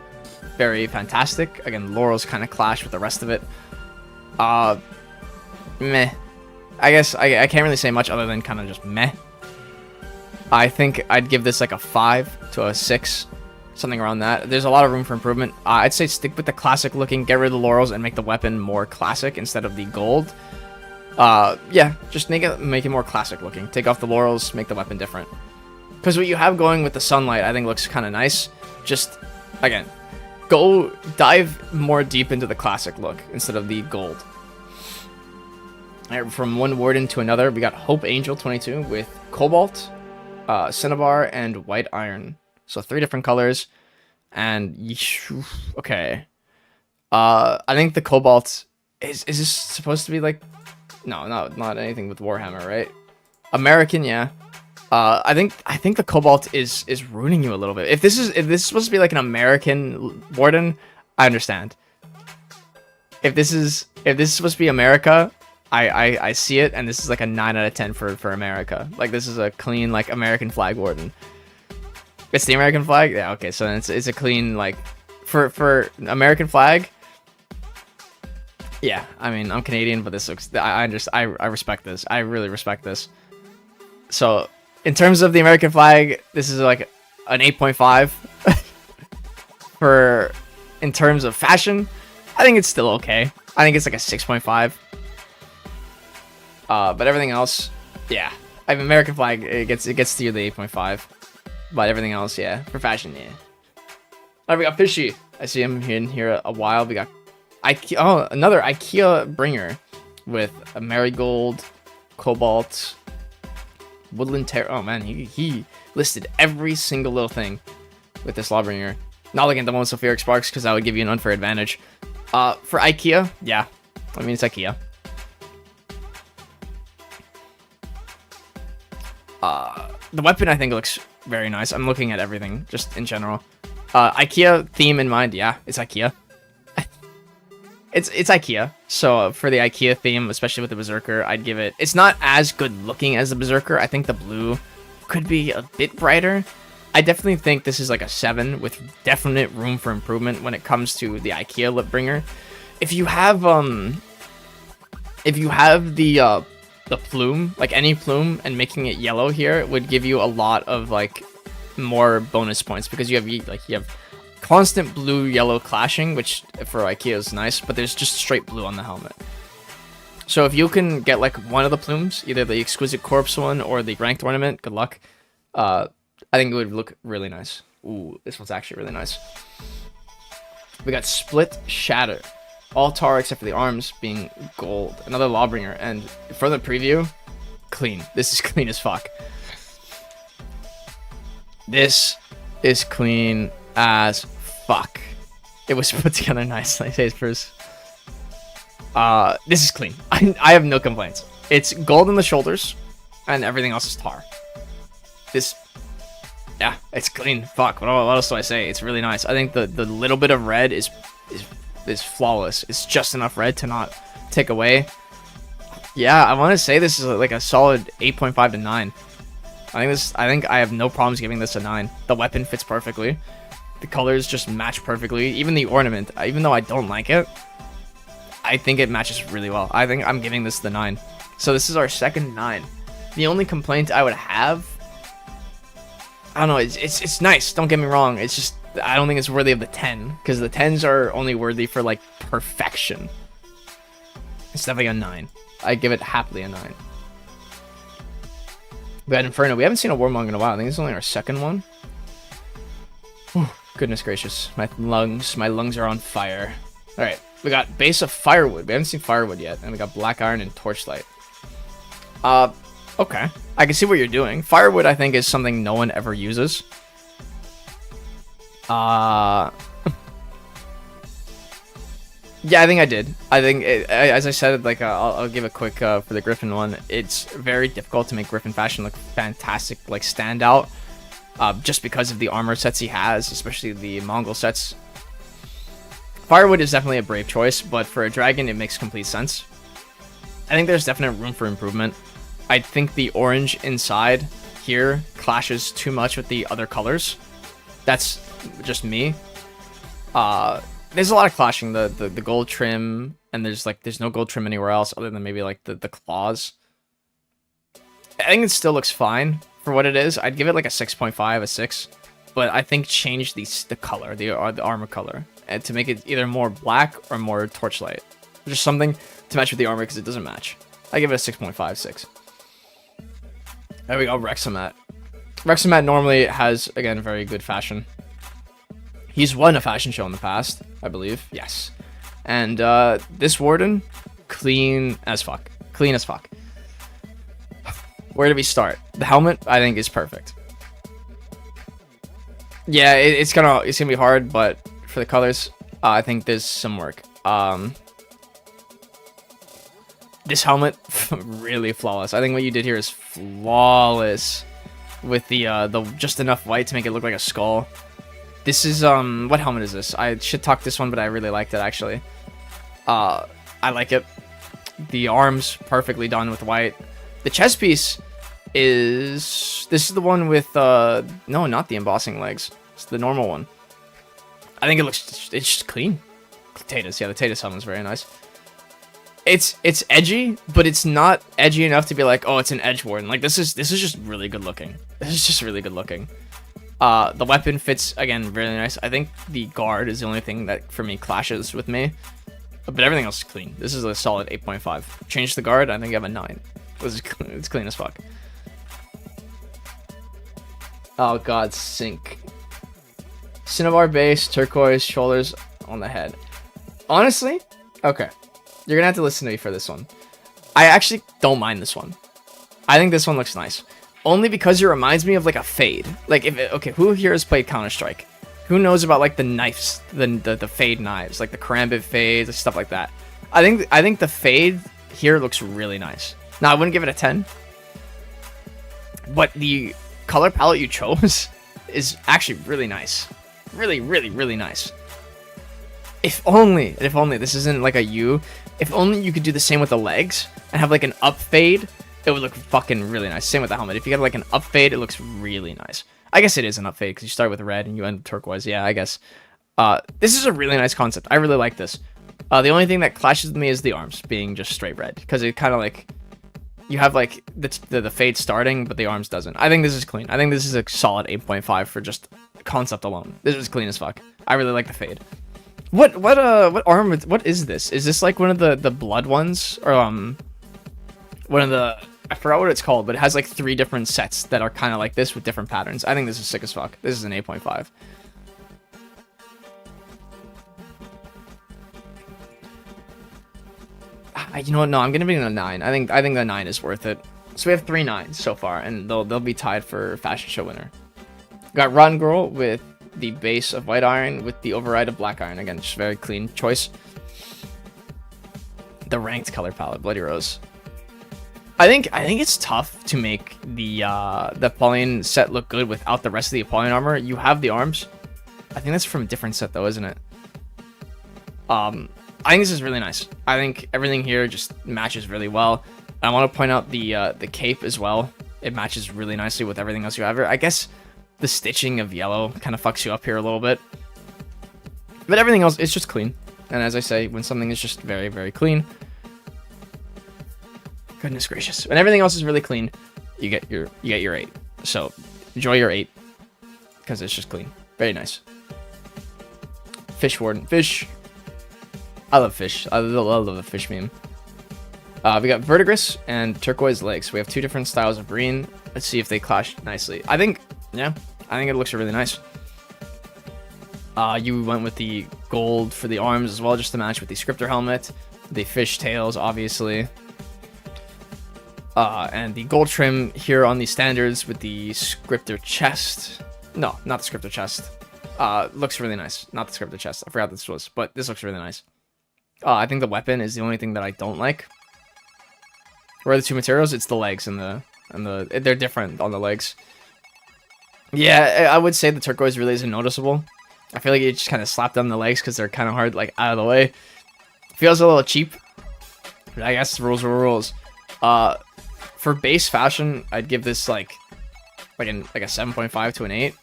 very fantastic. Again, laurels kind of clash with the rest of it. Meh. I guess I can't really say much other than kind of just meh. I think I'd give this like a 5 to a 6, something around that. There's a lot of room for improvement. I'd say stick with the classic looking, get rid of the laurels, and make the weapon more classic instead of the gold. Yeah, just make it more classic looking. Take off the laurels, make the weapon different. Because what you have going with the sunlight, I think looks kind of nice. Just, again, go dive more deep into the classic look instead of the gold. Alright, from one Warden to another, we got Hope Angel 22 with cobalt, cinnabar, and white iron. So 3 different colors. And okay, I think the cobalt is this supposed to be like, no, not anything with Warhammer, right? American, yeah. I think the cobalt is ruining you a little bit. If this is supposed to be like an American Warden, I understand. If this is supposed to be America, I see it, and this is like a 9 out of 10 for America. Like, this is a clean like American flag Warden. It's the American flag, yeah. Okay, so then it's a clean like for American flag. Yeah, I mean, I'm Canadian, but this looks. I respect this. I really respect this. So, in terms of the American flag, this is like an 8.5. in terms of fashion, I think it's still okay. I think it's like a 6.5. But everything else, yeah. I mean, American flag, it gets to you the 8.5. But everything else, yeah. For fashion, yeah. Alright, we got Fishy. I see him in here a while. We got IKEA. Oh, another IKEA bringer with a marigold, cobalt, woodland terror. Oh man, he listed every single little thing with this Lawbringer. Not looking at the most sulfuric sparks because that would give you an unfair advantage. For IKEA, yeah. I mean, it's IKEA. The weapon, I think, looks very nice. I'm looking at everything, just in general. IKEA theme in mind, yeah, it's IKEA. it's IKEA. So for the IKEA theme, especially with the Berserker, I'd give it... It's not as good looking as the Berserker. I think the blue could be a bit brighter. I definitely think this is like a 7 with definite room for improvement when it comes to the IKEA Lawbringer. If you have the plume, like any plume, and making it yellow here, it would give you a lot of like more bonus points because you have constant blue yellow clashing, which for IKEA is nice, but there's just straight blue on the helmet. So if you can get like one of the plumes, either the exquisite corpse one or the ranked ornament, good luck. I think it would look really nice. Ooh, this one's actually really nice. We got Split Shatter. All tar except for the arms being gold. Another Lawbringer. And for the preview, clean. This is clean as fuck. This is clean as fuck. It was put together nicely. This is clean. I have no complaints. It's gold in the shoulders, and everything else is tar. Yeah, it's clean. Fuck. What else do I say? It's really nice. I think the little bit of red is flawless. It's just enough red to not take away. Yeah, I want to say this is like a solid 8.5 to 9. I think I have no problems giving this a 9. The weapon fits perfectly. The colors just match perfectly. Even the ornament, even though I don't like it, I think it matches really well. I think I'm giving this the 9. So this is our second 9. The only complaint I would have, I don't know, it's nice, don't get me wrong. It's just, I don't think it's worthy of the 10, because the 10s are only worthy for like perfection. It's definitely a 9. I give it happily a 9. We got Inferno. We haven't seen a Warmonger in a while. I think this is only our second one. Whew, goodness gracious. My lungs are on fire. Alright, we got Base of Firewood. We haven't seen Firewood yet. And we got Black Iron and Torchlight. Okay. I can see what you're doing. Firewood, I think, is something no one ever uses. Yeah, I think I did. I think, as I said, like, I'll give a quick, for the Gryphon one. It's very difficult to make Gryphon fashion look fantastic, like, stand out. Just because of the armor sets he has, especially the Mongol sets. Firewood is definitely a brave choice, but for a dragon, it makes complete sense. I think there's definite room for improvement. I think the orange inside here clashes too much with the other colors. That's just me. There's a lot of clashing. The gold trim, and there's no gold trim anywhere else other than maybe like the claws. I think it still looks fine for what it is. I'd give it like a 6.5, a 6. But I think change the color, the armor color, and to make it either more black or more torchlight. Just something to match with the armor because it doesn't match. I give it a 6.5, 6. There we go, Rexamat. Rexamat normally has, again, very good fashion. He's won a fashion show in the past, I believe. Yes. And this Warden, clean as fuck. Clean as fuck. Where do we start? The helmet, I think, is perfect. Yeah, it's gonna be hard, but for the colors, I think there's some work. This helmet, really flawless. I think what you did here is flawless with the just enough white to make it look like a skull. This is what helmet is this? I should talk this one, but I really liked it actually. I like it. The arms perfectly done with white. The chest piece is this is the one with no, not the embossing legs. It's the normal one. I think it's just clean. Potatoes, yeah, the Tatus helmet is very nice. It's edgy, but it's not edgy enough to be like, oh, it's an edge warden. Like this is just really good looking. This is just really good looking. The weapon fits, again, really nice. I think the guard is the only thing that, for me, clashes with me. But everything else is clean. This is a solid 8.5. Change the guard, I think I have a 9. This is clean. It's clean as fuck. Oh god, sync. Cinnabar base, turquoise, shoulders on the head. Honestly, okay. You're gonna have to listen to me for this one. I actually don't mind this one. I think this one looks nice. Only because it reminds me of like a fade. Like okay, who here has played Counter-Strike? Who knows about like the knives, the fade knives, like the karambit fades, stuff like that. I think the fade here looks really nice. Now I wouldn't give it a 10. But the color palette you chose is actually really nice. Really, really, really nice. If only this isn't like a U, if only you could do the same with the legs and have like an up fade, it would look fucking really nice. Same with the helmet. If you get like an up fade, it looks really nice. I guess it is an up fade because you start with red and you end with turquoise. Yeah, I guess. This is a really nice concept. I really like this. The only thing that clashes with me is the arms being just straight red because it kind of like you have like the fade starting, but the arms doesn't. I think this is clean. I think this is a solid 8.5 for just concept alone. This is clean as fuck. I really like the fade. What arm? What is this? Is this like one of the blood ones or one of the? I forgot what it's called, but it has like 3 different sets that are kind of like this with different patterns. I think this is sick as fuck. This is an 8.5. You know what? No, I'm gonna be in a 9. I think the 9 is worth it. So we have 3 9s so far, and they'll be tied for fashion show winner. Got Rotten Girl with the base of white iron with the override of black iron. Again, just very clean choice. The ranked color palette, Bloody Rose. I think it's tough to make the Apollyon set look good without the rest of the Apollyon armor. You have the arms. I think that's from a different set though, isn't it? I think this is really nice. I think everything here just matches really well. I want to point out the cape as well. It matches really nicely with everything else you have here. I guess the stitching of yellow kind of fucks you up here a little bit. But everything else is just clean. And as I say, when something is just very, very clean, goodness gracious. When everything else is really clean, you get your 8. So enjoy your 8 because it's just clean. Very nice. Fish Warden. Fish. I love fish. I love the fish meme. We got verdigris and turquoise legs. We have 2 different styles of green. Let's see if they clash nicely. I think it looks really nice. You went with the gold for the arms as well, just to match with the scripter helmet. The fish tails, obviously. And the gold trim here on the standards with the scripter chest. No, not the scripter chest. Looks really nice. Not the scripter chest. I forgot this was, but this looks really nice. I think the weapon is the only thing that I don't like. Where are the 2 materials? It's the legs and they're different on the legs. Yeah, I would say the turquoise really isn't noticeable. I feel like you just kind of slap them the legs because they're kind of hard, like out of the way. Feels a little cheap, but I guess rules are rules. For base fashion, I'd give this like a 7.5 to an 8.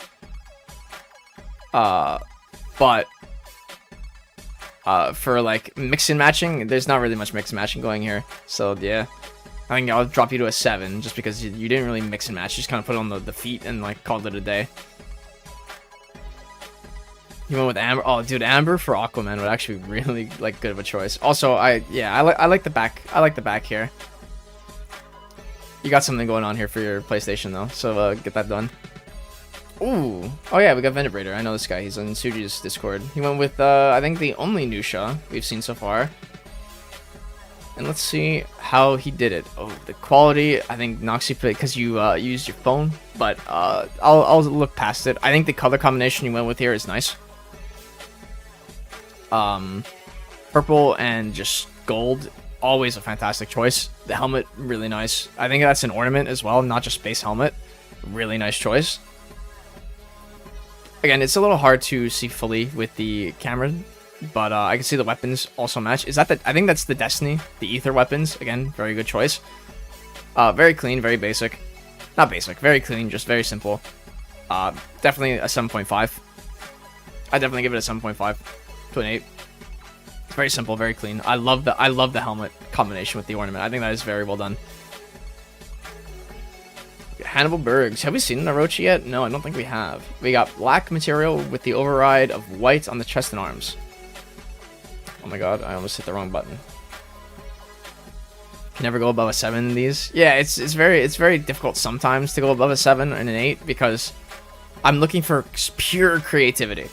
But for like mix and matching, there's not really much mix and matching going here. So yeah, I think I'll drop you to a 7 just because you didn't really mix and match. You just kind of put it on the feet and like called it a day. You went with Amber. Oh, dude, Amber for Aquaman would actually be really like good of a choice. Also, I like the back. I like the back here. You got something going on here for your PlayStation though, so get that done. Ooh, oh yeah, we got Venerator. I know this guy. He's on Suji's Discord. He went with I think the only Nusha we've seen so far. And let's see how he did it. Oh, the quality, I think knocks you because you used your phone, but I'll look past it. I think the color combination you went with here is nice. Purple and just gold, always a fantastic choice. The helmet, really nice. I think that's an ornament as well, not just base helmet. Really nice choice. Again, it's a little hard to see fully with the camera, but I can see the weapons also match. Is that the? I think that's the Destiny, the Ether weapons. Again, very good choice. Very clean, very basic. Not basic, very clean, just very simple. Definitely a 7.5. I definitely give it a 7.5 to an 8. It's very simple, very clean. I love the helmet combination with the ornament. I think that is very well done. Hannibal Bergs. Have we seen an Orochi yet? No, I don't think we have. We got black material with the override of white on the chest and arms. Oh my god, I almost hit the wrong button. Can never go above a 7 in these. Yeah, it's very difficult sometimes to go above a 7 and an 8 because I'm looking for pure creativity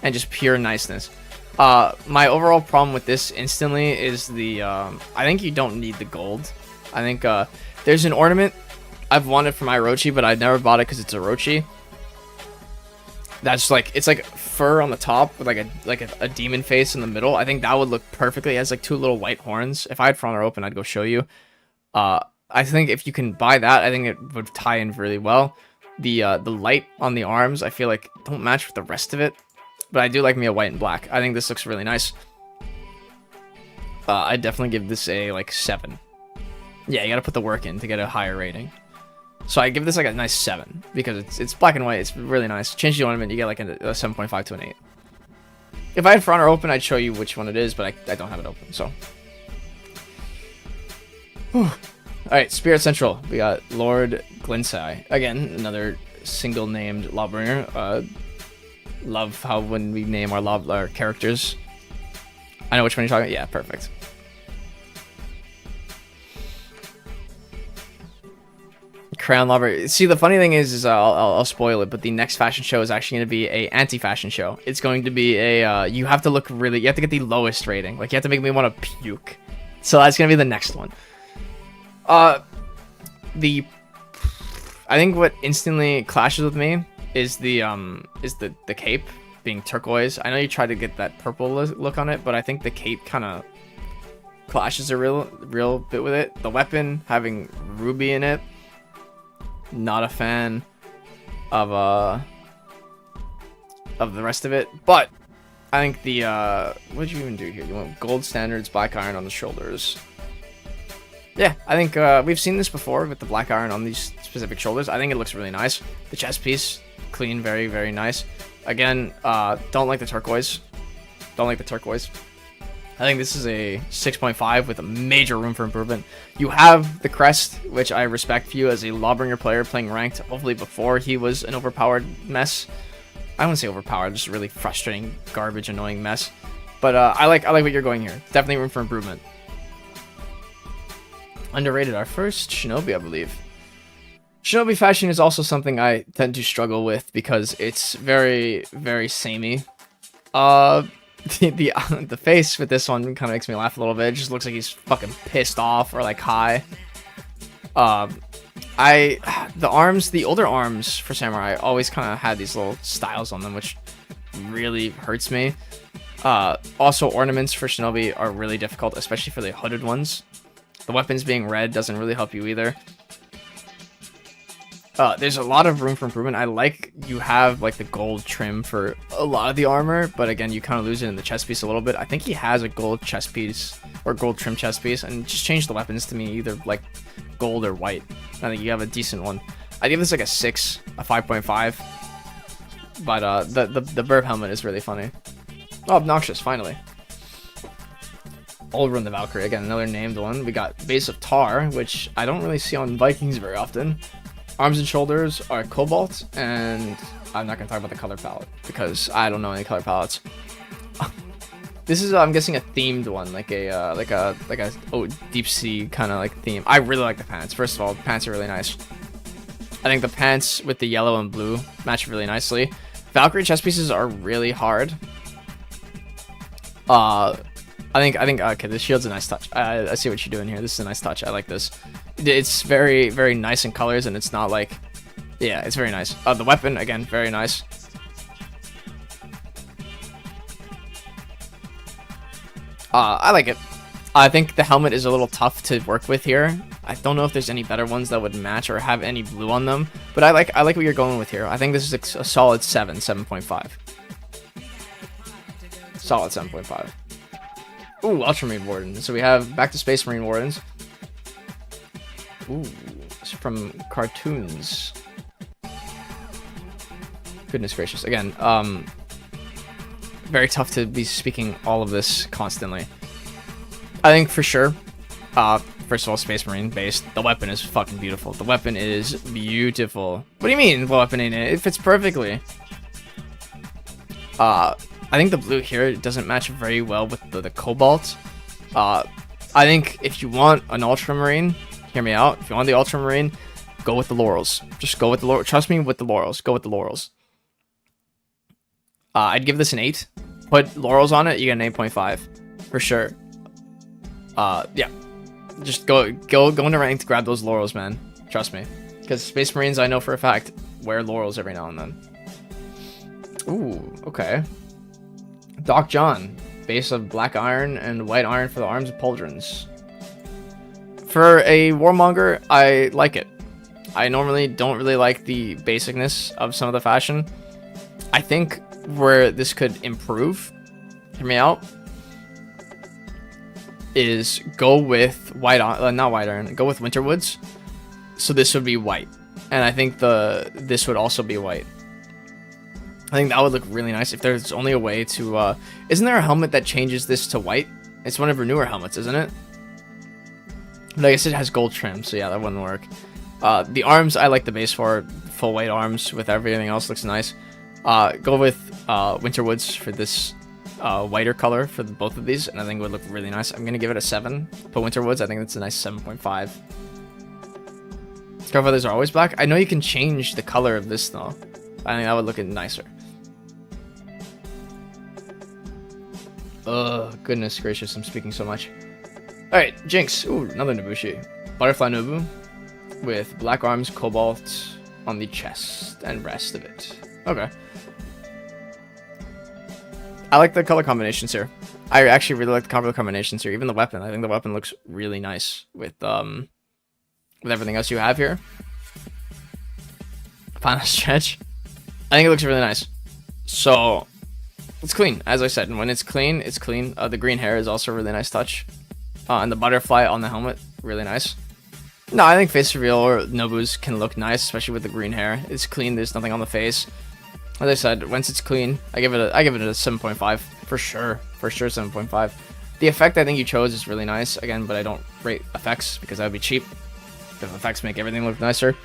and just pure niceness. My overall problem with this instantly is the I think you don't need the gold. I think there's an ornament I've wanted for my Orochi, but I never bought it because it's Orochi. That's like, it's like fur on the top with like a demon face in the middle. I think that would look perfectly. It has like 2 little white horns. If I had Front or Open, I'd go show you. I think if you can buy that, I think it would tie in really well. The light on the arms, I feel like don't match with the rest of it, but I do like me a white and black. I think this looks really nice. I'd definitely give this a like 7. Yeah, you gotta put the work in to get a higher rating. So I give this like a nice 7 because it's black and white. It's really nice. Change the ornament, you get like a 7.5 to an 8. If I had Front or Open, I'd show you which one it is, but I don't have it open, so. Alright, Spirit Central. We got Lord Kensei. Again, another single-named Lawbringer. Love how when we name our characters. I know which one you're talking about. Yeah, perfect. Crown Lawbringer. See, the funny thing is I'll spoil it, but the next fashion show is actually going to be a anti-fashion show. It's going to be a you have to look really, you have to get the lowest rating. Like you have to make me want to puke. So that's going to be the next one. I think what instantly clashes with me is the cape being turquoise. I know you tried to get that purple look on it, but I think the cape kind of clashes a real bit with it. The weapon having ruby in it. Not a fan of the rest of it, but I think the what did you even do here? You went gold standards, black iron on the shoulders. Yeah, I think we've seen this before with the black iron on these specific shoulders. I think it looks really nice. The chest piece, clean, very, very nice. Again, don't like the turquoise. Don't like the turquoise. I think this is a 6.5 with a major room for improvement. You have the crest, which I respect for you as a Lawbringer player playing ranked, hopefully before he was an overpowered mess. I wouldn't say overpowered, just really frustrating, garbage, annoying mess. But I like what you're going here. Definitely room for improvement. Underrated, our first Shinobi, I believe. Shinobi fashion is also something I tend to struggle with because it's very, very samey. The face with this one kind of makes me laugh a little bit. It just looks like he's fucking pissed off or like high. The arms, the older arms for samurai always kind of had these little styles on them, which really hurts me. Also, ornaments for Shinobi are really difficult, especially for the hooded ones. The weapons being red doesn't really help you either. There's a lot of room for improvement. I like you have like the gold trim for a lot of the armor, but again, you kind of lose it in the chest piece a little bit. I think he has a gold chest piece or gold trim chest piece, and just change the weapons to me either like gold or white. I think you have a decent one. I give this like a 6, a 5.5. But the burp helmet is really funny. Oh, obnoxious, finally. Old Run the Valkyrie, again, another named one. We got Base of Tar, which I don't really see on Vikings very often. Arms and shoulders are cobalt, and I'm not gonna talk about the color palette because I don't know any color palettes. This is, I'm guessing, a themed one, like a deep sea kind of like theme. I really like the pants. First of all, the pants are really nice. I think the pants with the yellow and blue match really nicely. Valkyrie chest pieces are really hard. I think okay, this shield's a nice touch. I see what you're doing here. This is a nice touch. I like this. It's very, very nice in colors, and it's not like, yeah, it's very nice. The weapon, again, very nice. I like it. I think the helmet is a little tough to work with here. I don't know if there's any better ones that would match or have any blue on them, but I like what you're going with here. I think this is a solid 7.5. Solid 7.5. Ooh, Ultramarine Warden. So we have back to Space Marine Wardens. Ooh, it's from cartoons. Goodness gracious. Again, very tough to be speaking all of this constantly. I think for sure, first of all, Space Marine based. The weapon is fucking beautiful. The weapon is beautiful. What do you mean, the weapon ain't it? It fits perfectly. I think the blue here doesn't match very well with the cobalt. I think if you want an ultramarine, hear me out. If you want the ultramarine, go with the laurels. Just go with the laurels. Trust me with the laurels. Go with the laurels. I'd give this an 8. Put laurels on it, you get an 8.5 for sure. Yeah, just go into rank to grab those laurels, man. Trust me, because Space Marines, I know for a fact, wear laurels every now and then. Ooh, okay. Doc John, base of black iron and white iron for the arms and pauldrons. For a Warmonger, I like it. I normally don't really like the basicness of some of the fashion. I think where this could improve, hear me out, is go with not white iron, go with Winterwoods. So this would be white, and I think this would also be white. I think that would look really nice if there's only a way to. Isn't there a helmet that changes this to white? It's one of her newer helmets, isn't it? But I guess it has gold trim, so yeah, that wouldn't work. The arms, I like the base for full white arms with everything else looks nice. Go with Winterwoods for this whiter color for both of these, and I think it would look really nice. I'm gonna give it a 7. But Winterwoods, I think that's a nice 7.5. Scar feathers are always black. I know you can change the color of this though. I think that would look nicer. Goodness gracious, I'm speaking so much. Alright, Jinx. Ooh, another Nobushi. Butterfly Nobu with black arms, cobalt on the chest and rest of it. Okay. I like the color combinations here. I actually really like the color combinations here. Even the weapon. I think the weapon looks really nice with everything else you have here. Final stretch. I think it looks really nice. So it's clean, as I said. And when it's clean, it's clean. The green hair is also a really nice touch. And the butterfly on the helmet, really nice. No, I think face reveal or Nobu's can look nice, especially with the green hair. It's clean. There's nothing on the face. As I said, once it's clean, I give it a 7.5 for sure. For sure, 7.5. The effect I think you chose is really nice again, but I don't rate effects because that would be cheap. Because effects make everything look nicer.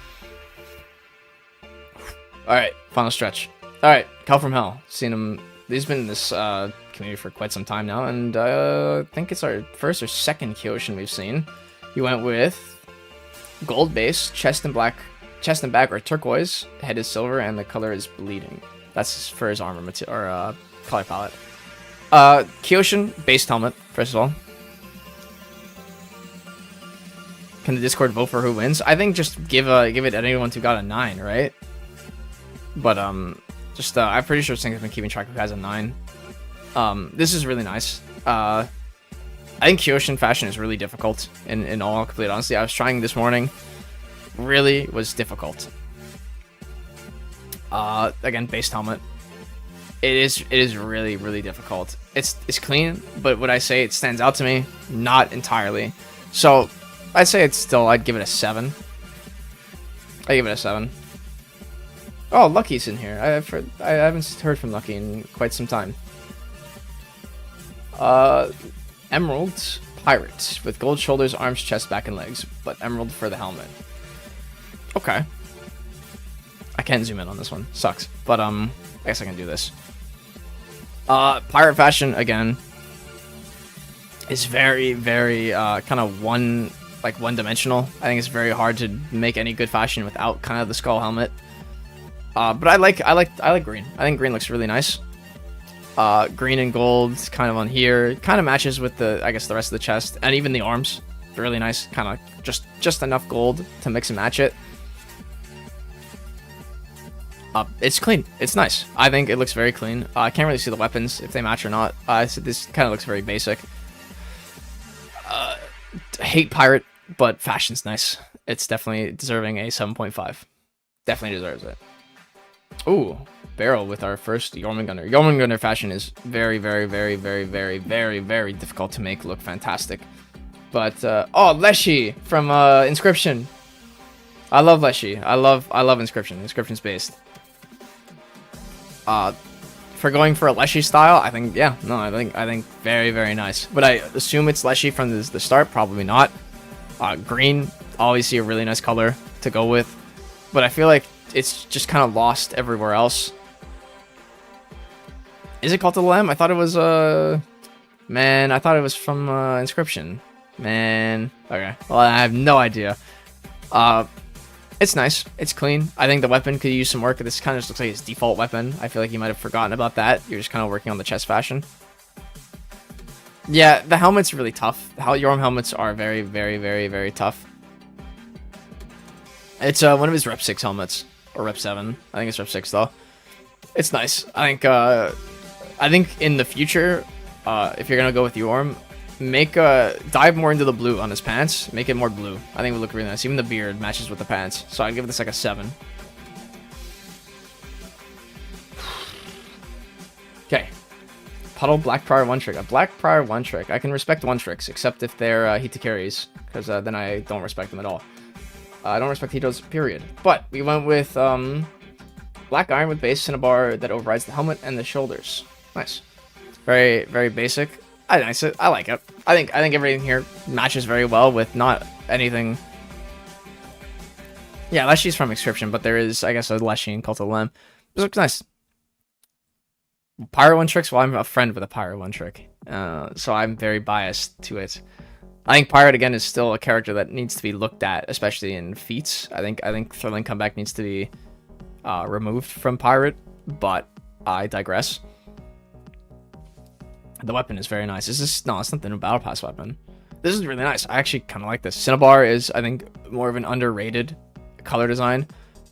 All right, final stretch. All right, Cal from Hell. Seen him. He's been in this community for quite some time now, and I think it's our first or second Kyoshin we've seen. He went with gold base, chest and back are turquoise, head is silver, and the color is bleeding. That's for his armor material or color palette. Kyoshin based helmet, first of all. Can the Discord vote for who wins? I think just give it anyone who got a 9, right? But I'm pretty sure Sing's been keeping track of who has a 9. This is really nice. I think Kyoshin fashion is really difficult. In all complete honesty, I was trying this morning. Really was difficult. Again, based helmet. It is really, really difficult. It's clean, but would I say it stands out to me? Not entirely. So I'd say I'd give it a 7. I give it a 7. Oh, Lucky's in here. I haven't heard from Lucky in quite some time. Emerald Pirate with gold shoulders, arms, chest, back, and legs, but emerald for the helmet. Okay. I can't zoom in on this one. Sucks. But I guess I can do this. Pirate fashion again is very, very kind of one-dimensional. I think it's very hard to make any good fashion without kind of the skull helmet. But I like green. I think green looks really nice. Green and gold kind of on here. Kind of matches with the rest of the chest and even the arms. Really nice. Kind of just enough gold to mix and match it. It's clean. It's nice. I think it looks very clean. I can't really see the weapons if they match or not. So this kind of looks very basic. Hate pirate, but fashion's nice. It's definitely deserving a 7.5. Definitely deserves it. Ooh, barrel with our first Jormungandr. Jormungandr fashion is very, very, very, very, very, very, very difficult to make look fantastic. But oh, Leshy from Inscription. I love Leshy. I love Inscription. Inscription's based. For going for a Leshy style, I think I think very, very nice. Would I assume it's Leshy from the start? Probably not. Green, obviously a really nice color to go with, but I feel like it's just kind of lost everywhere else. Is it called the Lamb? I thought it was man, I thought it was from Inscription. Man, okay. Well, I have no idea. It's nice. It's clean. I think the weapon could use some work. This kind of just looks like his default weapon. I feel like you might have forgotten about that. You're just kind of working on the chest fashion. Yeah, the helmet's really tough. Yorm helmets are very, very, very, very tough. It's one of his Rep 6 helmets. Or Rep 7. I think it's Rep 6, though. It's nice. I think in the future, if you're going to go with Yorm, dive more into the blue on his pants. Make it more blue. I think it would look really nice. Even the beard matches with the pants. So I'd give this like a 7. Okay. Puddle Blackprior one trick. A Blackprior one trick. I can respect one tricks, except if they're Hitakeris, because then I don't respect them at all. I don't respect Hitos, period. But we went with black iron with base cinnabar that overrides the helmet and the shoulders. Nice. Very, very basic. I like it. I think everything here matches very well with not anything. Yeah, Leshy's from Inscription, but there is, I guess, a Leshy in Cult of the Lamb. This looks nice. Pyro one tricks. Well, I'm a friend with a Pyro one trick, so I'm very biased to it. I think Pirate again is still a character that needs to be looked at, especially in feats. I think Thrilling Comeback needs to be removed from Pirate, but I digress. The weapon is very nice. It's not the new Battle Pass weapon. This is really nice. I actually kind of like this. Cinnabar is, I think, more of an underrated color design.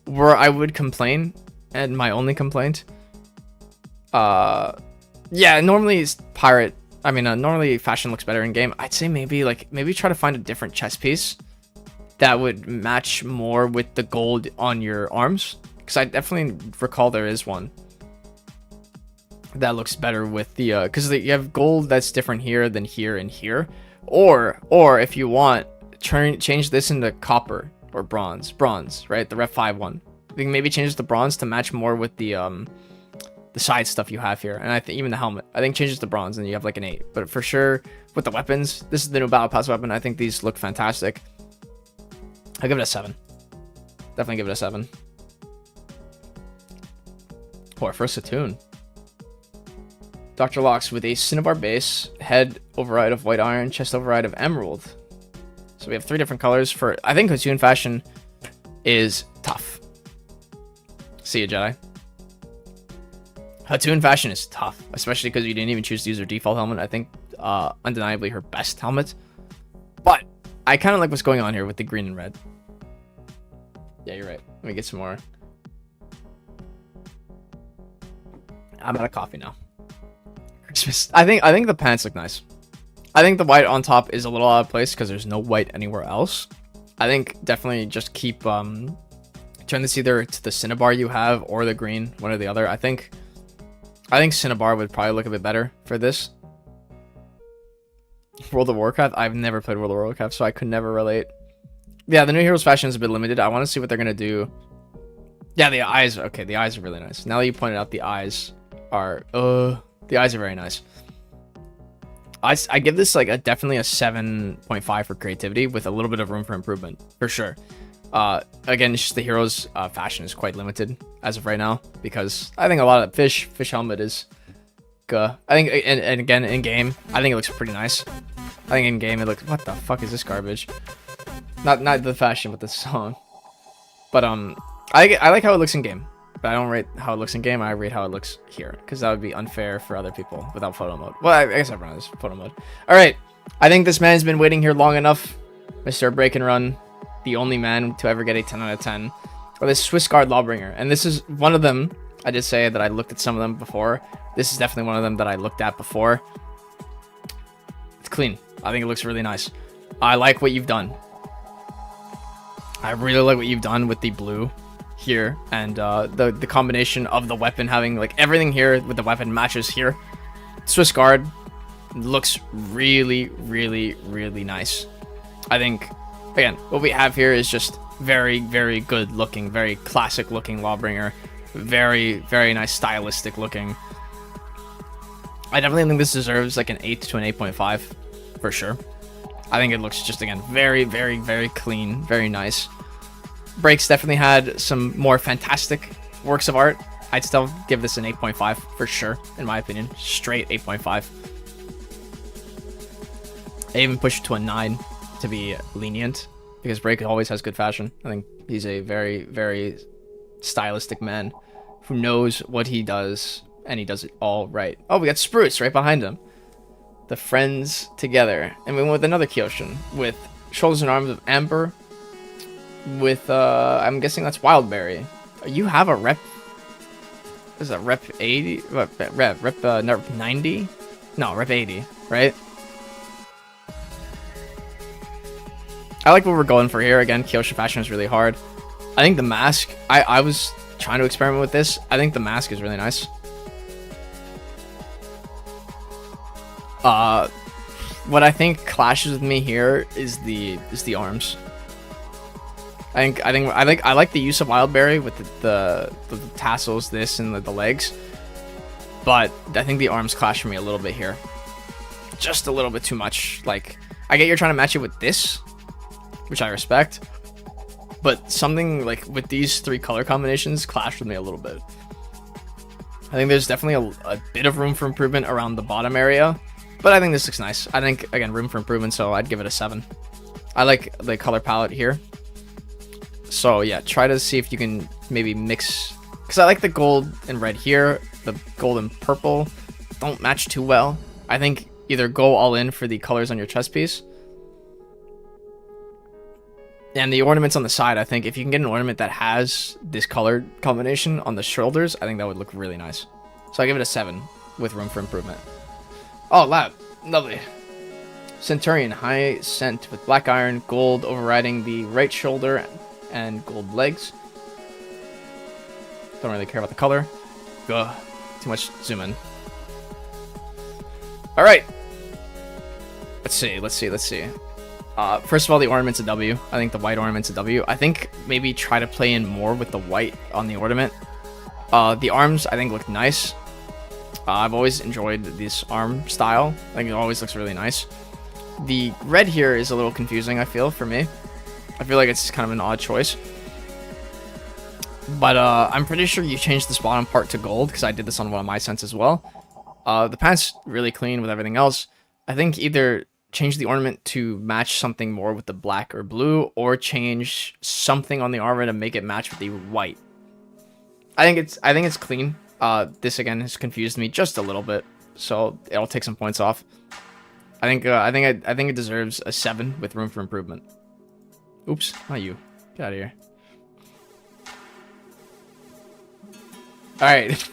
Where I would complain, and my only complaint, yeah, normally Pirate. I mean, normally fashion looks better in game. I'd say maybe try to find a different chest piece that would match more with the gold on your arms, because I definitely recall there is one that looks better with the because you have gold that's different here than here and here, or if you want, change this into copper or bronze, right? The Rep 5 one. I think maybe changes the bronze to match more with the side stuff you have here, and I think even the helmet. I think changes to bronze, and you have like an 8. But for sure, with the weapons, this is the new Battle Pass weapon. I think these look fantastic. I'll give it a 7. Definitely give it a 7. Or for a Satoon. Dr. Locks with a cinnabar base, head override of white iron, chest override of emerald. So we have 3 different colors for. I think Satoon fashion is tough. See ya, Jedi. Hatun fashion is tough, especially because you didn't even choose to use her default helmet. I think undeniably her best helmet. But I kind of like what's going on here with the green and red. Yeah, you're right. Let me get some more. I'm out of coffee now. Christmas. I think the pants look nice. I think the white on top is a little out of place because there's no white anywhere else. I think definitely just keep turn this either to the cinnabar you have or the green, one or the other. I think cinnabar would probably look a bit better for this. World of Warcraft. I've never played World of Warcraft, so I could never relate. Yeah, the new heroes fashion is a bit limited. I want to see what they're gonna do. Yeah, the eyes. Okay, the eyes are really nice. Now that you pointed out, the eyes are very nice. I give this like definitely a 7.5 for creativity with a little bit of room for improvement for sure. Again, it's just the heroes fashion is quite limited as of right now, because I think a lot of fish helmet is I think and again in game I think it looks pretty nice. I think in game it looks, what the fuck is this garbage? Not the fashion but the song. But I like how it looks in game, but I don't rate how it looks in game. I rate how it looks here, because that would be unfair for other people without photo mode. Well, I guess everyone has photo mode. All right, I think this man's been waiting here long enough. Mr. Break and Run, the only man to ever get a 10 out of 10. Or this Swiss Guard Lawbringer, and this is one of them. I did say that I looked at some of them before. This is definitely one of them that I looked at before. It's clean. I think it looks really nice. I like what you've done. I really like what you've done with the blue here, and the combination of the weapon having like everything here with the weapon matches here. Swiss Guard looks really, really, really nice. I think, again, what we have here is just very, very good looking, very classic looking Lawbringer. Very, very nice stylistic looking. I definitely think this deserves like an 8 to an 8.5 for sure. I think it looks just, again, very, very, very clean, very nice. Breaks definitely had some more fantastic works of art. I'd still give this an 8.5 for sure, in my opinion. Straight 8.5. I even pushed it to a 9 to be lenient, because Break always has good fashion. I think he's a very, very stylistic man who knows what he does, and he does it all right. Oh, we got Spruce right behind him. The friends together. And we went with another Kyoshin with shoulders and arms of amber. With, I'm guessing that's Wildberry. You have a rep. Is that rep 80? What, rep 90? No, rep 80, right? I like what we're going for here. Again, Kyoshin fashion is really hard. I think the mask, I was trying to experiment with this. I think the mask is really nice. What I think clashes with me here is the arms. I like the use of Wildberry with the tassels, this, and the legs, but I think the arms clash for me a little bit here. Just a little bit too much. Like, I get you're trying to match it with this, which I respect, but something like with these 3 color combinations clash with me a little bit. I think there's definitely a bit of room for improvement around the bottom area, but I think this looks nice. I think, again, room for improvement, so I'd give it a 7. I like the color palette here. So yeah, try to see if you can maybe mix, because I like the gold and red here. The gold and purple don't match too well. I think either go all in for the colors on your chest piece. And the ornaments on the side, I think if you can get an ornament that has this color combination on the shoulders, I think that would look really nice. So I give it a 7 with room for improvement. Oh, lab. Lovely. Centurion, high scent with black iron, gold overriding the right shoulder, and gold legs. Don't really care about the color. Ugh, too much zoom in. All right. Let's see. First of all, the ornament's a W. I think the white ornament's a W. I think maybe try to play in more with the white on the ornament. The arms, I think, look nice. I've always enjoyed this arm style. I think it always looks really nice. The red here is a little confusing, I feel, for me. I feel like it's kind of an odd choice. But I'm pretty sure you changed this bottom part to gold, because I did this on one of my scents as well. The pants really clean with everything else. I think either change the ornament to match something more with the black or blue, or change something on the armor to make it match with the white. I think it's clean. This again has confused me just a little bit, so it'll take some points off. I think it deserves a 7 with room for improvement. Oops, not you. Get out of here. All right,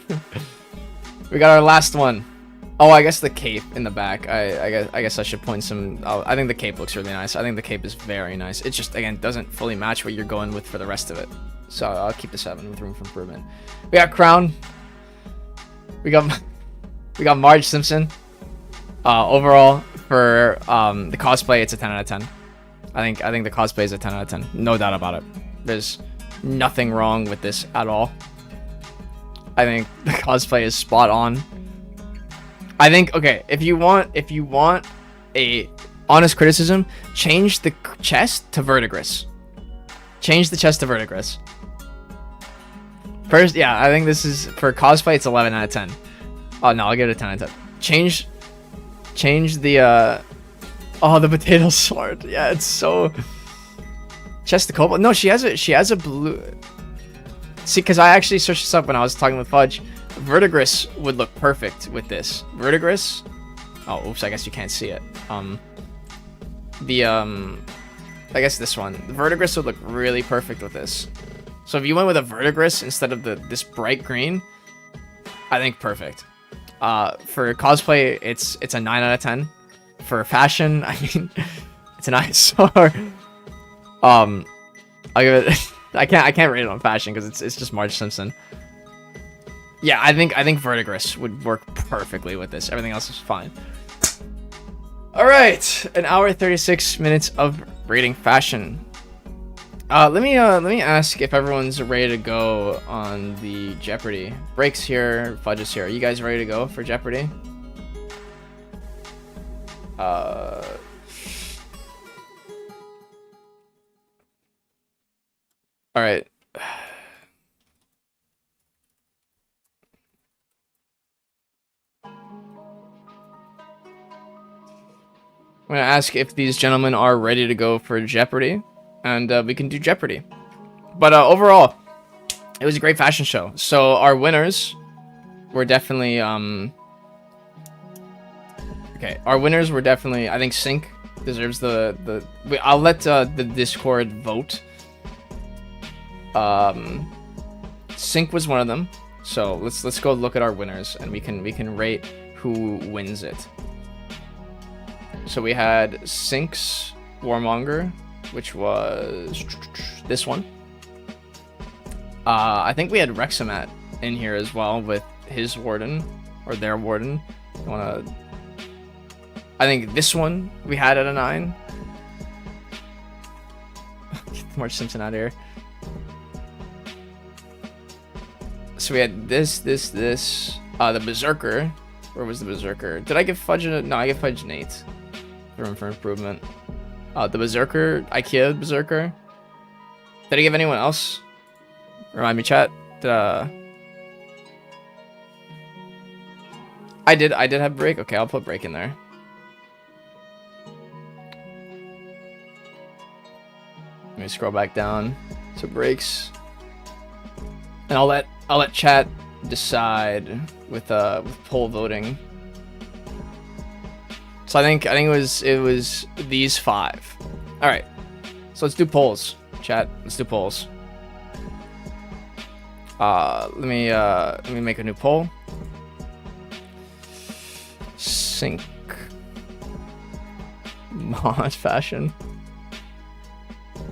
we got our last one. Oh, I guess the cape in the back. I guess I should point some. Oh, I think the cape looks really nice. I think the cape is very nice. It just, again, doesn't fully match what you're going with for the rest of it. So I'll keep the 7 with room for improvement. We got crown. We got Marge Simpson. Overall for the cosplay, it's a 10 out of 10. I think the cosplay is a 10 out of 10. No doubt about it. There's nothing wrong with this at all. I think the cosplay is spot on. I think, okay, if you want a honest criticism, change the chest to verdigris. Change the chest to verdigris. First, yeah, I think this is, for cosplay, it's 11 out of 10. Oh, no, I'll give it a 10 out of 10. Change the, oh, the potato sword. Yeah, it's so... Chest to cobalt. No, she has a blue... See, because I actually searched this up when I was talking with Fudge. Verdigris would look perfect with this. Verdigris... Oh, oops, I guess you can't see it. I guess this one. The Verdigris would look really perfect with this. So if you went with a Verdigris instead of this bright green, I think perfect. For cosplay, it's a 9 out of 10. For fashion, I mean, it's an eyesore. I'll give it... I can't rate it on fashion because it's just Marge Simpson. Yeah, I think Verdigris would work perfectly with this. Everything else is fine. All right, an hour 36 minutes of rating fashion. Let me ask if everyone's ready to go on the Jeopardy. Breaks here, Fudge is here. Are you guys ready to go for Jeopardy? All right. I'm gonna ask if these gentlemen are ready to go for Jeopardy, and we can do Jeopardy. But overall, it was a great fashion show. So our winners were definitely okay. Our winners were definitely. I think Conq deserves the. I'll let the Discord vote. Conq was one of them. So let's go look at our winners, and we can rate who wins it. So we had Conq's Warmonger, which was this one. I think we had Rexamat in here as well with his warden, or their warden. I think this one we had at a 9. Get Marge Simpson out of here. So we had this. The Berserker. Where was the Berserker? Did I give Fudge a... No, I gave Fudge an 8. Room for improvement. The Berserker, IKEA Berserker. Did I give anyone else? Remind me, chat. I did have break. Okay, I'll put break in there. Let me scroll back down to breaks, and I'll let chat decide with poll voting. So I think it was these 5. All right, so let's do polls, chat. Let's do polls. Let me make a new poll. Conq mod fashion,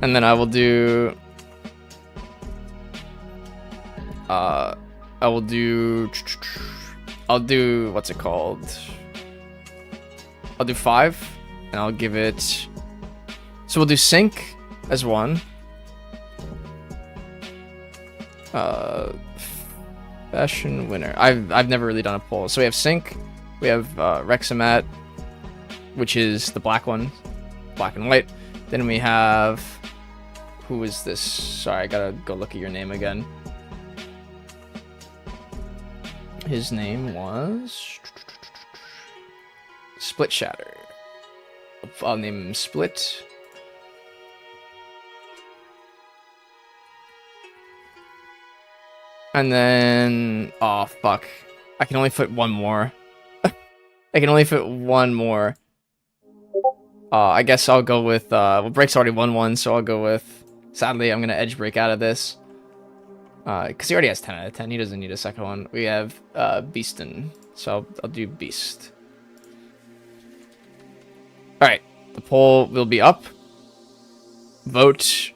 and then I will do. I'll do what's it called? I'll do 5, and I'll give it. So we'll do Conq as 1. Fashion winner. I've never really done a poll. So we have Conq, we have Rexamat, which is the black one, black and white. Then we have, who is this? Sorry, I gotta go look at your name again. His name was Split Shatter. I'll name him Split. And then, oh fuck, I can only fit one more. I can only fit one more. I guess I'll go with, well, Break's already won one, so I'll go with, sadly, I'm gonna edge Break out of this. Because he already has 10 out of 10, he doesn't need a second one. We have, Beastin, so I'll do Beast. Alright, the poll will be up. Vote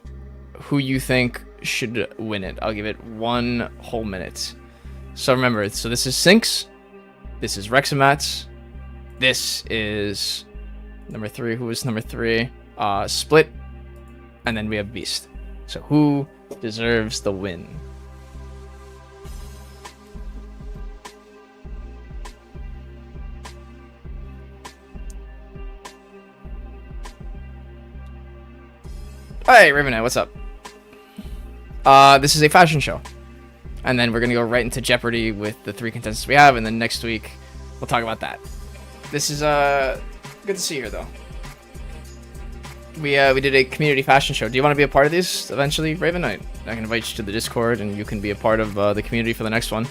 who you think should win it. I'll give it 1 whole minute. So remember, so this is Conq's, this is Rexamat's, this is number 3. Who is number 3? Split, and then we have Beast. So who deserves the win? Hey, Ravenite, what's up? This is a fashion show. And then we're going to go right into Jeopardy with the 3 contestants we have, and then next week we'll talk about that. This is, good to see you here, though. We did a community fashion show. Do you want to be a part of these eventually, Ravenite? I can invite you to the Discord, and you can be a part of the community for the next one.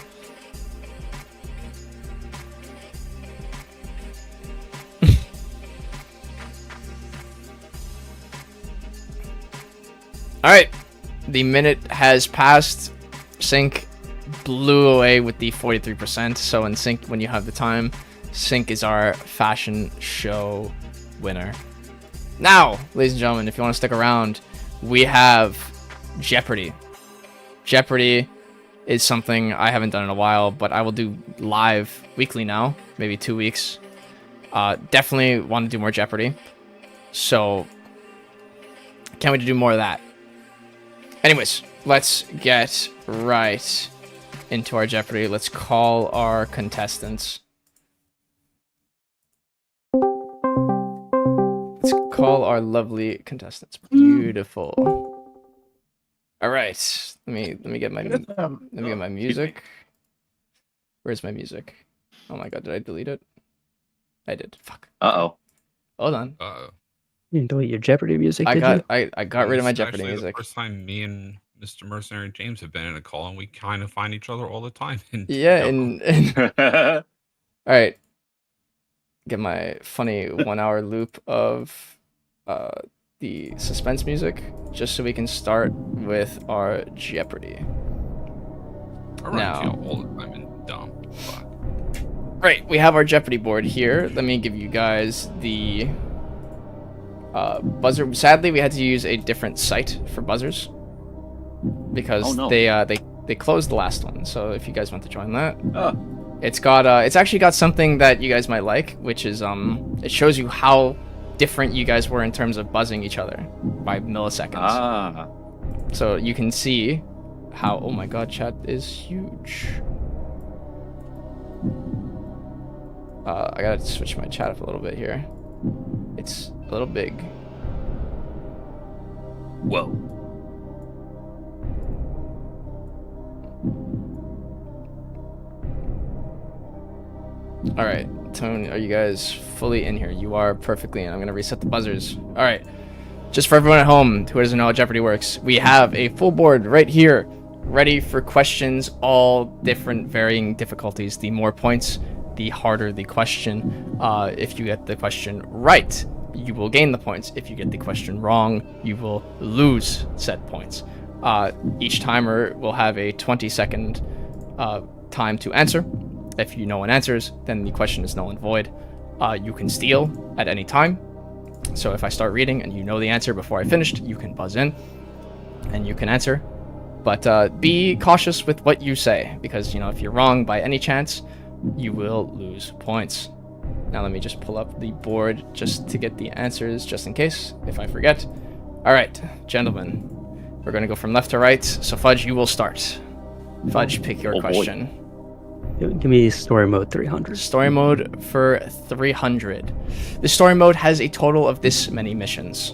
Alright, the minute has passed. Conq blew away with the 43%, so in Conq, when you have the time, Conq is our fashion show winner. Now, ladies and gentlemen, if you want to stick around, we have Jeopardy. Jeopardy is something I haven't done in a while, but I will do live weekly now, maybe 2 weeks. Definitely want to do more Jeopardy, so can't wait to do more of that. Anyways, let's get right into our Jeopardy. Let's call our contestants. Let's call our lovely contestants. Beautiful. All right. Let me get my music. Where's my music? Oh my god, did I delete it? I did. Fuck. Uh-oh. Hold on. You didn't delete your Jeopardy music, I did got rid of my Jeopardy actually music. The first time me and Mr. Mercenary James have been in a call, and we kind of find each other all the time. Yeah, all right. Get my funny 1 hour loop of the suspense music, just so we can start with our Jeopardy. I run into you all the time and dumb. Fuck. Right, we have our Jeopardy board here. Let me give you guys the buzzer. Sadly, we had to use a different site for buzzers because they closed the last one. So if you guys want to join that, it's actually got something that you guys might like, which is it shows you how different you guys were in terms of buzzing each other by milliseconds. So you can see how, oh my god, chat is huge. I gotta switch my chat up a little bit here. It's a little big. Whoa. All right, Tone, are you guys fully in here? You are perfectly in. I'm gonna reset the buzzers. All right, just for everyone at home who doesn't know how Jeopardy works, we have a full board right here, ready for questions, all different varying difficulties. The more points, the harder the question. If you get the question right, you will gain the points. If you get the question wrong, you will lose said points. Each timer will have a 20-second time to answer. If no one answers, then the question is null and void. You can steal at any time. So if I start reading and you know the answer before I finished, you can buzz in and you can answer. But be cautious with what you say, because if you're wrong by any chance, you will lose points. Now let me just pull up the board just to get the answers, just in case, if I forget. All right, gentlemen, we're going to go from left to right. So Fudge, you will start. Fudge, pick your question. Boy. Give me story mode 300. Story mode for 300. The story mode has a total of this many missions.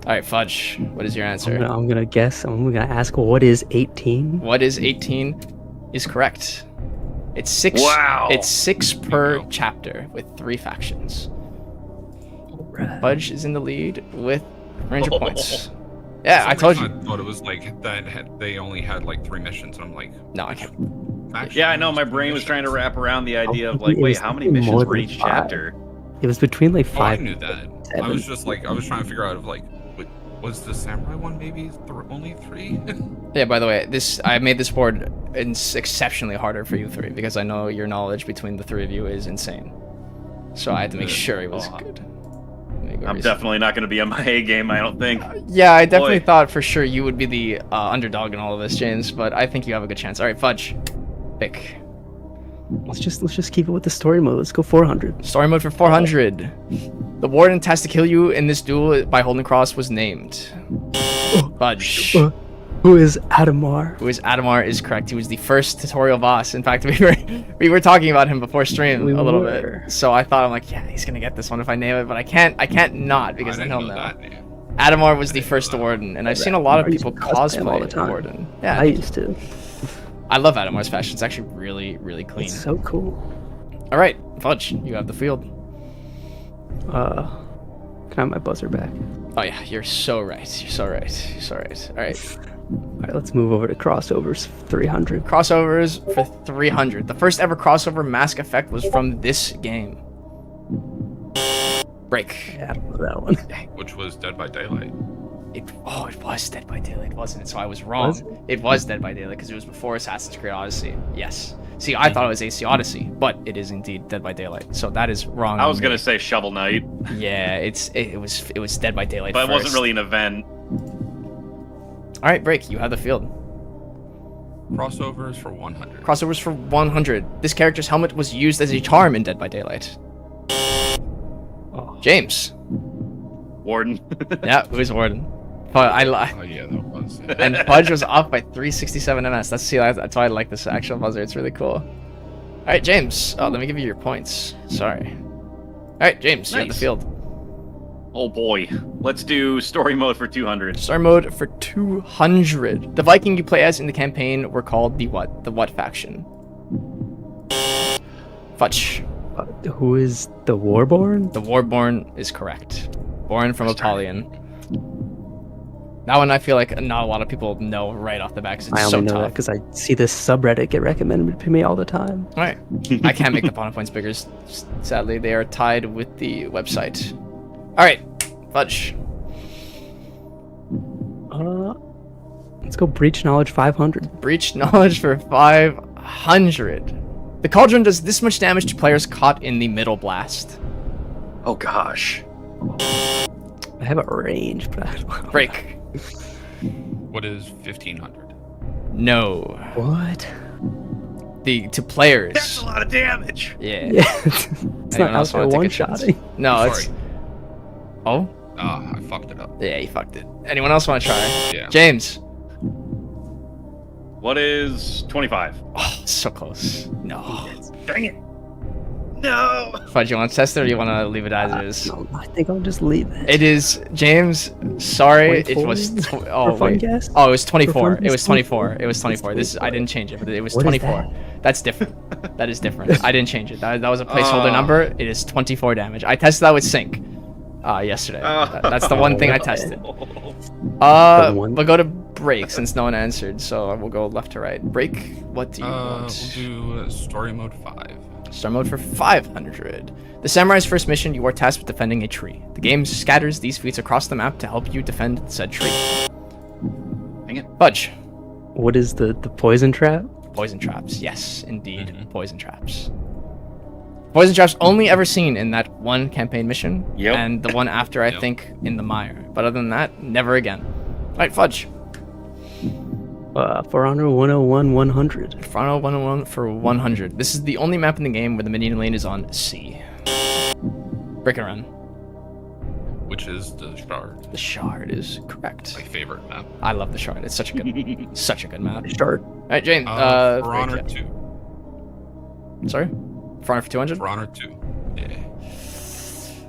All right, Fudge, what is your answer? I'm gonna guess. I'm gonna ask, what is 18? What is 18 is correct. It's 6. Wow. It's 6 per chapter with 3 factions. Right. Fudge is in the lead with 300 points. Yeah, I told you. I thought it was like that. They only had like 3 missions. I'm like, no, I can't. Yeah, I know. My brain was trying to wrap around the idea of like, wait, how many missions were each chapter? It was between like 5. I knew that. 7. I was just like, I was trying to figure out of like, was the samurai one maybe only 3? Yeah. By the way, I made this board exceptionally harder for you 3 because I know your knowledge between the 3 of you is insane. So I had to make sure it was good. I'm definitely not going to be on my A game, I don't think. Yeah, I definitely thought for sure you would be the underdog in all of this, James, but I think you have a good chance. All right, Fudge, pick. Let's just keep it with the story mode. Let's go 400. Story mode for 400. The warden tasked to kill you in this duel by holding cross was named. Fudge. Who is Adamar? Who is Adamar is correct. He was the first tutorial boss. In fact, we were talking about him before stream a little bit. So I thought, I'm like, yeah, he's gonna get this one if I name it, but I can't not, because then he'll know. Adamar was the first warden, and I've seen a lot of people cosplay the warden. Yeah, I used to. I love Adamar's fashion. It's actually really, really clean. It's so cool. All right, Fudge, you have the field. Can I have my buzzer back? Oh yeah, you're so right. You're so right. You're so right. All right. All right, let's move over to crossovers 300. Crossovers for 300. The first ever crossover mask effect was from this game. Break. Yeah, I don't know that one. Which was Dead by Daylight. It was Dead by Daylight, wasn't it? So I was wrong. It was Dead by Daylight because it was before Assassin's Creed Odyssey. Yes. See, I thought it was AC Odyssey, but it is indeed Dead by Daylight. So that is wrong. I was gonna say Shovel Knight. Yeah, it was Dead by Daylight. But first. it wasn't really an event. All right, Break. You have the field. Crossovers for 100. Crossovers for 100. This character's helmet was used as a charm in Dead by Daylight. James. Warden. Yeah, it was Warden. But Oh yeah, that was. And Fudge was off by 367 MS. That's why I like this actual buzzer. It's really cool. All right, James. Oh, let me give you your points. Sorry. All right, James. You have the field. Oh boy. Let's do story mode for 200. Story mode for 200. The Viking you play as in the campaign were called the what? The what faction? Fudge. Who is the Warborn? The Warborn is correct. Born from Apollyon. That one I feel like not a lot of people know right off the bat because it's I so only know that tough. because I see this subreddit get recommended to me all the time. Alright. I can't make the pawn points bigger. Sadly, they are tied with the website. Alright. Fudge. Let's go breach knowledge 500. Breach knowledge for 500. The cauldron does this much damage to players caught in the middle blast. Oh gosh. I have a range, but I don't know. Break. What is 1500? No. What? To players. That's a lot of damage. Yeah. Yeah. It's Anyone not else out wanna there take a chance? one-shotting. No, Sorry. it's. Oh? I fucked it up. Yeah, you fucked it. Anyone else want to try? Yeah. James. What is 25? Oh, so close. No. Dang it. No. Fudge, you want to test it or you want to leave it as it is? No, I think I'll just leave it. It is James. Sorry, it 24? was. For Oh fun wait. guess? Oh, it was 24. fun It was guess? 24. It was 24. This I didn't change it, but it was What is 24. That's different. That is different. I didn't change it. That was a placeholder number. It is 24 damage. I tested that with sync. Yesterday. That's the one thing I tested. one- We'll go to break since no one answered, so we'll go left to right. Break. What do you want? We'll do story mode 5. Star mode for 500. The samurai's first mission, you are tasked with defending a tree. The game scatters these feats across the map to help you defend said tree. Dang it. Fudge. What is the poison trap? Poison traps. Yes, indeed. Poison traps. Poison traps only ever seen in that one campaign mission. Yep. And the one after, I think, in the mire. But other than that, never again. Alright, Fudge. For honor 101 100. Fronto 101 for 100. This is the only map in the game where the minion lane is on C. Break it around. Which is the shard. The shard is correct. My favorite map. I love the shard. It's such a good map. Start. Alright, James. For break honor it. 2. Sorry? For honor for 200? For honor 2. Yeah.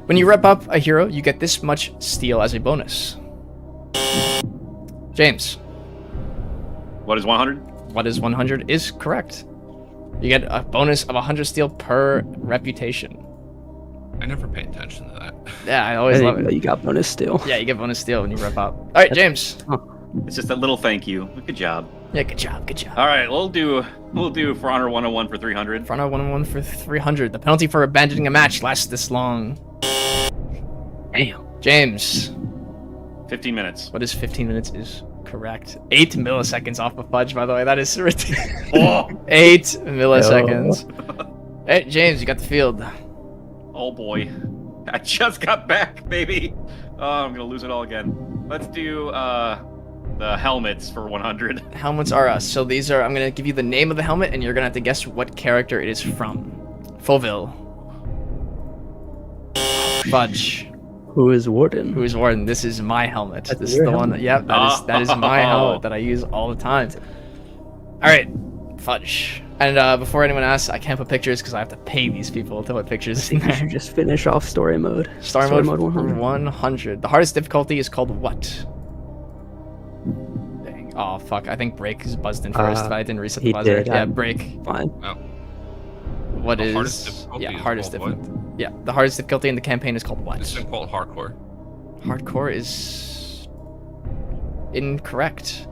When you rep up a hero, you get this much steel as a bonus. James. What is 100? What is 100 is correct. You get a bonus of 100 steel per reputation. I never pay attention to that. Yeah, I always love it. You got bonus still. Yeah, you get bonus steel when you rep up. Alright, James. It's just a little thank you. Good job. Yeah, good job, good job. All right, we'll do for honor 101 for 300. Fronto 101 for 300. The penalty for abandoning a match lasts this long. Damn. James. 15 minutes. What is 15 minutes is correct. 8 milliseconds off of Fudge, by the way. That is ridiculous. Oh, 8 milliseconds. Hey, James, you got the field. oh boy. I just got back, baby. Oh, I'm gonna lose it all again. Let's do the helmets for 100. Helmets are us. So these are, I'm going to give you the name of the helmet, and you're going to have to guess what character it is from. Fauville. Fudge. Who is Warden? Who is Warden? This is my helmet. That's This is your the one. helmet? Yep, that is my helmet that I use all the time. All right, Fudge. And before anyone asks, I can't put pictures because I have to pay these people to put pictures in You should there. just finish off story mode. Story mode 100. 100. The hardest difficulty is called what? Dang. Oh fuck! I think break is buzzed in first, but I didn't reset the he buzzer. did, Yeah, I'm- break. Fine. What The is hardest difficulty yeah is hardest called difficulty? Yeah, the hardest difficulty in the campaign is called what? This is called hardcore. Hardcore is incorrect.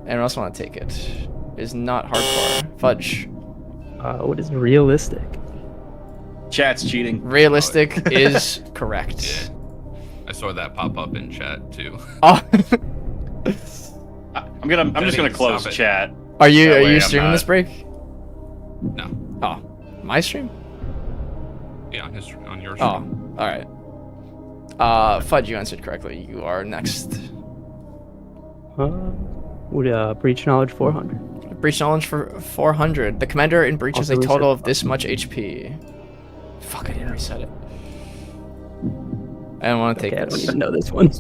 Anyone else want to take it? It is not hardcore. Fudge. What is realistic? Chat's cheating. Realistic is correct. Yeah. I saw that pop up in chat too. Oh, I'm just gonna close Stop it. chat. are you That are way you I'm streaming not- this break? No. Oh, my stream? Yeah, on your Oh, stream. all right. Fudge, you answered correctly. You are next. Would breach knowledge 400. Breach knowledge for 400. The commander in breach has a Also total reset. of this much HP. Fuck, I didn't reset it. I don't want to take Okay, I don't this. even know this one.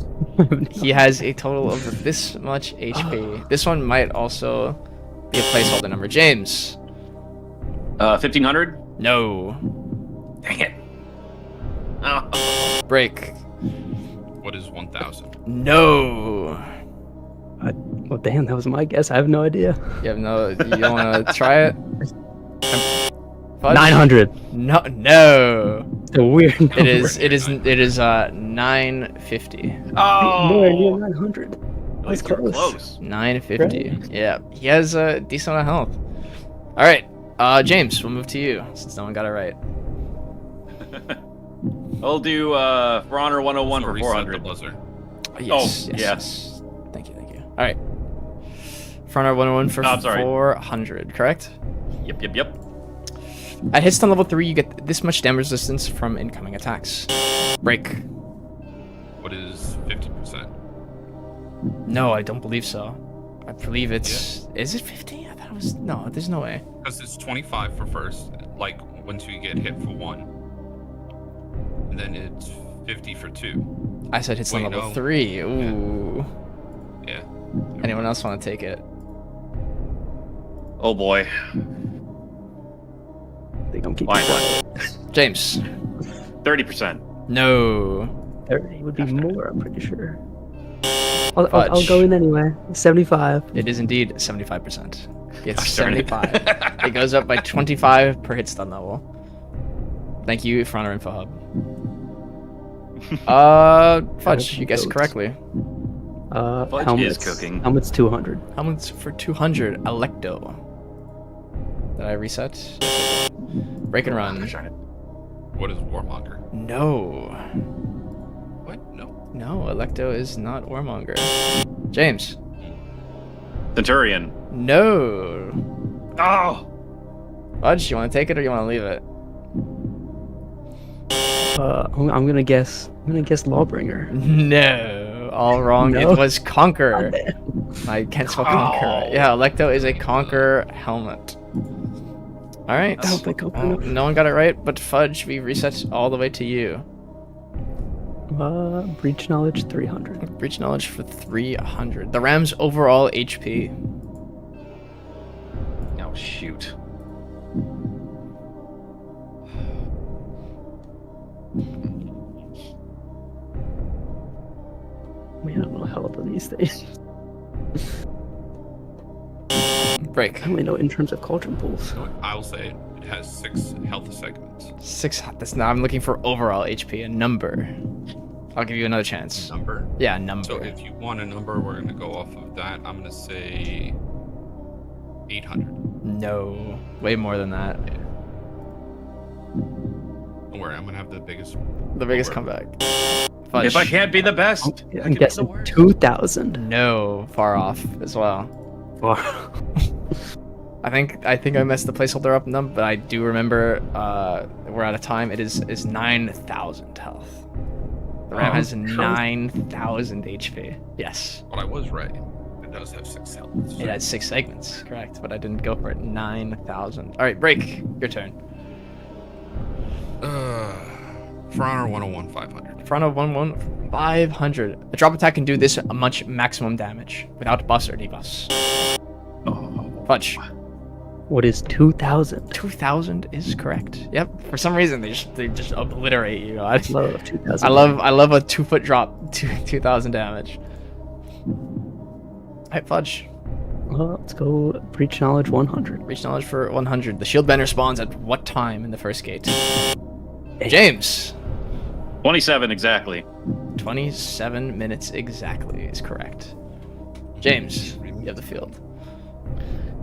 He has a total of this much HP. This one might also be a placeholder number. James. 1500. No. Dang it. Break. What is 1,000? No. Well, damn, that was my guess. I have no idea. You have no. You don't want to try it? Fudge? 900. No. No. It's a weird number. It is. It is. It is. 950. Nowhere near Oh, 900. at least That's we're close. close. 950. Yeah. He has a decent amount of health. All right. James, we'll move to you since no one got it right. I'll do For Honor 101 So for reset 400. the buzzer. Yes. Oh, Yes. Thank you. Thank you. All right. Front R 101 for Oh, I'm sorry. 400. Correct. Yep. At hits on level 3, you get this much damage resistance from incoming attacks. Break. What is 50%? No, I don't believe so. I believe it's... Is it 50? I thought it was... No, there's no way. Because it's 25 for first, like once you get hit for 1. And then it's 50 for 2. I said hits on Wait, level no. 3. Ooh. Yeah. Anyone else want to take it? Oh boy. I think I'm keeping Why quiet. not? James. 30%. No. 30 would be more, I'm pretty sure. I'll Fudge. go in anyway. 75. It is indeed 75%. It's Gosh darn it. 75. It goes up by 25 per hit stun level. Thank you, Front Info Hub. Fudge, you guessed Goats. correctly. Fudge Helmets. is cooking. Helmets 200. Helmets for 200. Electo. Did I reset? Break and run. What is Warmonger? No. What? No. No, Electo is not Warmonger. James. Centurion. No. Oh! Fudge, you want to take it or you want to leave it? I'm gonna guess Lawbringer. No. All wrong. No? It was Conquer. Damn. I can't spell Conquer. Yeah, Electo is a Conquer helmet. Alright. I don't think I'll Well, no one got it right, but Fudge, we reset all the way to you. Breach knowledge 300. Breach knowledge for 300. The Ram's overall HP. Oh, shoot. We don't know hell about these things. Break. I only know in terms of cauldron pools. So I'll say it has 6 health segments. 6. That's not. I'm looking for overall HP. A number. I'll give you another chance. Number. Yeah, number. So if you want a number, we're gonna go off of that. I'm gonna say 800. No. Way more than that. Don't worry, I'm gonna have the biggest. The biggest Over. comeback. Fudge. If I can't be the best, I I'm can be the guessing worst. 2,000. No. Far off as well. I think I messed the placeholder up number, but I do remember we're out of time. It is 9,000 health. The Ram has 9,000 HP. Yes. But I was right. It does have 6 health. It has 6 segments, correct, but I didn't go for it. 9,000. All right, Break. Your turn. For Honor 101, 500. Front of 1-1, 500. The drop attack can do this much maximum damage without buffs or debuffs. Oh. Fudge. What is 2,000? 2,000 is correct. Yep. For some reason, they just obliterate you. I Love 2,000. love a 2-foot drop to 2,000 damage. Alright, Fudge. Let's go breach knowledge 100. Reach knowledge for 100. The shield banner spawns at what time in the first gate? James. 27 exactly. 27 minutes exactly is correct. James, you have the field.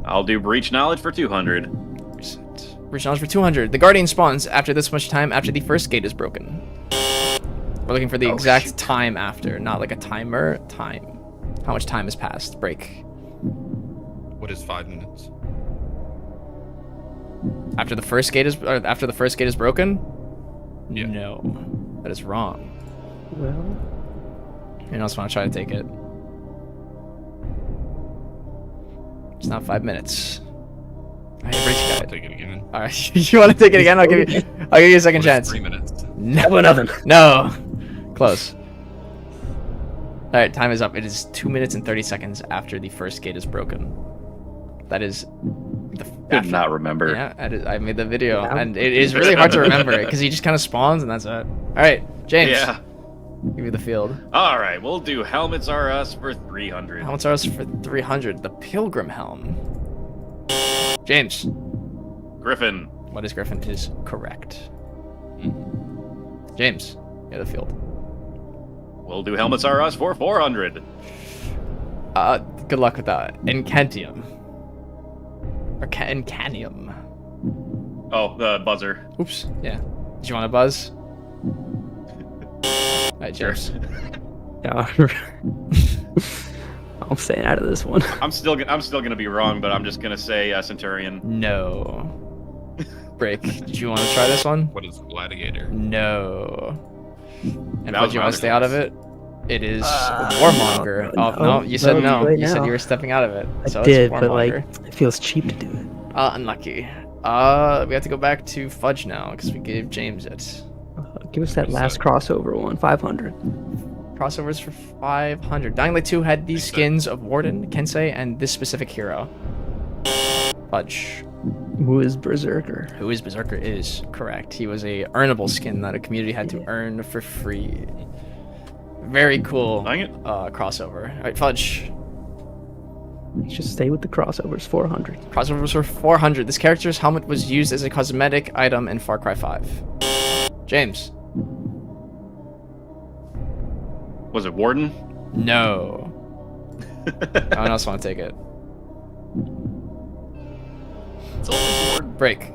I'll do breach knowledge for 200. Reset. Breach knowledge for 200. The Guardian spawns after this much time after the first gate is broken. We're looking for the Oh, exact shoot. time after, not like a timer. Time. How much time has passed? Break. What is 5 minutes? After the first gate is broken? Yeah. No. That is wrong. Well, Anyone else want to try to take it? It's not 5 minutes. Alright, Break, you got I'll it. take it again. Alright, you want to take it again? I'll give you a second What is chance. 3 minutes? No, nothing. no. Close. Alright, time is up. It is 2 minutes and 30 seconds after the first gate is broken. That is the Did not remember. Yeah, I made the video, Yeah. and it is really hard to remember it because he just kind of spawns and that's it. right, James. Yeah. Give you the field. All right, we'll do helmets are us for 300. Helmets are us for 300. The Pilgrim Helm. James. Gryphon. What is Gryphon is correct. James, you have the field. We'll do helmets are us for 400. Good luck with that. Incantium. Or Incanium. Oh, the buzzer. Oops. Yeah. Did you want to buzz? Alright, James. Yeah. I'm staying out of this one. I'm still gonna be wrong, but I'm just gonna say Centurion. No. Break. Did you want to try this one? What is gladiator? No. And That Bud, was you my want to stay other out of it? It is Warmonger. Oh, no, you said no. right You said now. you were stepping out of it. So I it's did, but like, Warmonger. it feels cheap to do it. Unlucky. We have to go back to Fudge now, because we gave James it. Give us that last crossover one, 500. Crossovers for 500. Dying Light 2 had these skins of Warden, Kensei, and this specific hero. Fudge. Who is Berserker? Who is Berserker is correct. He was a earnable skin that a community had to earn for free. Very cool Dang it. crossover. Alright, Fudge. Just stay with the crossovers, 400. Crossovers were 400. This character's helmet was used as a cosmetic item in Far Cry 5. James. Was it Warden? No. No one else want to take it. It's always Warden. Break.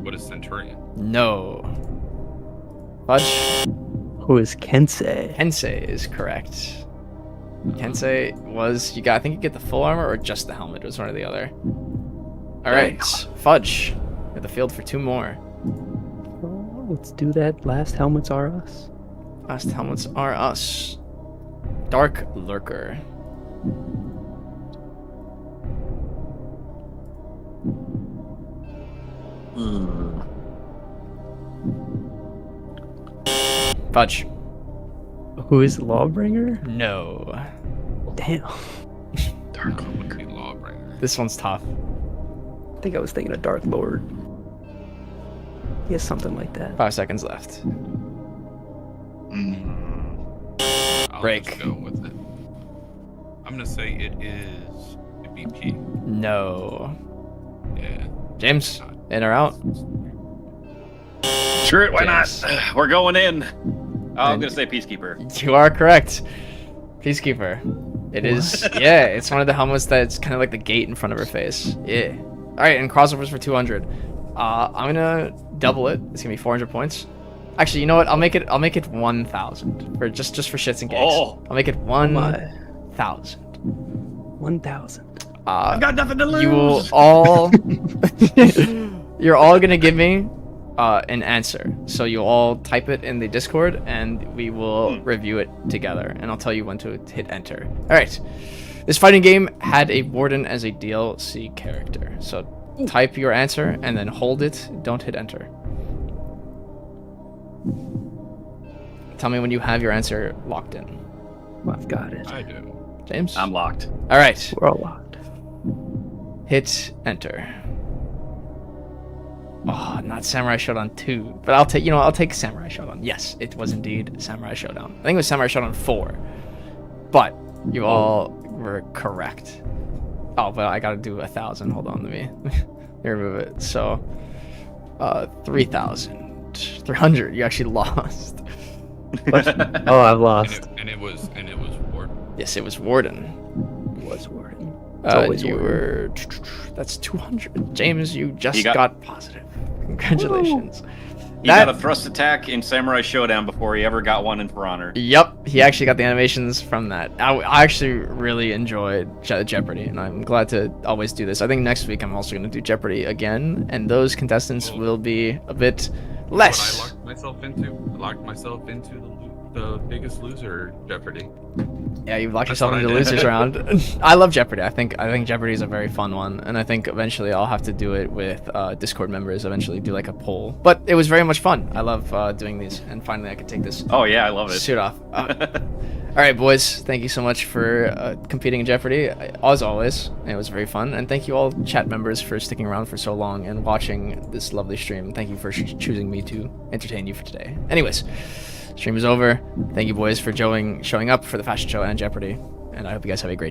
What is Centurion? No. Fudge. Who is Kensei? Kensei is correct. Kensei was I think you get the full armor or just the helmet. It was one or the other. Alright. Fudge. You have the field for 2 more. Oh, let's do that. Last helmets are us. Last helmets are us. Dark Lurker. Fudge. Who is Lawbringer? No. Damn. Dark would be Lawbringer. This one's tough. I think I was thinking of Dark Lord. He has something like that. 5 seconds left. I'll Break. just go with it. I'm gonna say it is a BP. No. Yeah. James, in or out? Screw it, why James. not? We're going in. Oh, I'm gonna say Peacekeeper. You are correct. Peacekeeper. It is, yeah, it's one of the helmets that's kind of like the gate in front of her face. Yeah. Alright, and crossovers for 200. I'm gonna double it. It's gonna be 400 points. Actually, you know what? I'll make it 1,000 for just for shits and gigs. Oh. I'll make it 1,000. 1,000. I've got nothing to lose. You will all you're all gonna give me an answer. So you'll all type it in the Discord and we will review it together. And I'll tell you when to hit enter. Alright. This fighting game had a Warden as a DLC character. So type your answer and then hold it. Don't hit enter. Tell me when you have your answer locked in. I've got it. I do. James? I'm locked. Alright. We're all locked. Hit enter. Oh, not Samurai Showdown 2. But I'll take Samurai Showdown. Yes, it was indeed Samurai Showdown. I think it was Samurai Showdown 4. But you all were correct. Oh, but I gotta do 1,000. Hold on, let me remove it. So 3,300. You actually lost. Oh, I've lost. And it was Warden. Yes, it was Warden. It was Warden. It's always You Warden. were. That's 200. James, you just You got, got- positive. Congratulations. He got a thrust attack in Samurai Showdown before he ever got one in For Honor. Yep, he actually got the animations from that. I actually really enjoyed Jeopardy, and I'm glad to always do this. I think next week I'm also going to do Jeopardy again, and those contestants will be a bit less. What I locked myself into the biggest loser Jeopardy. Yeah, you've locked That's yourself what into I the did. losers round. I love Jeopardy. I think Jeopardy is a very fun one, and I think eventually I'll have to do it with Discord members. Eventually, do like a poll. But it was very much fun. I love doing these, and finally I could take this Oh yeah, I love it. suit off. All right, boys. Thank you so much for competing in Jeopardy, as always. It was very fun, and thank you all chat members for sticking around for so long and watching this lovely stream. Thank you for choosing me to entertain you for today. Anyways, stream is over. Thank you, boys, for showing up for the fashion show and Jeopardy, and I hope you guys have a great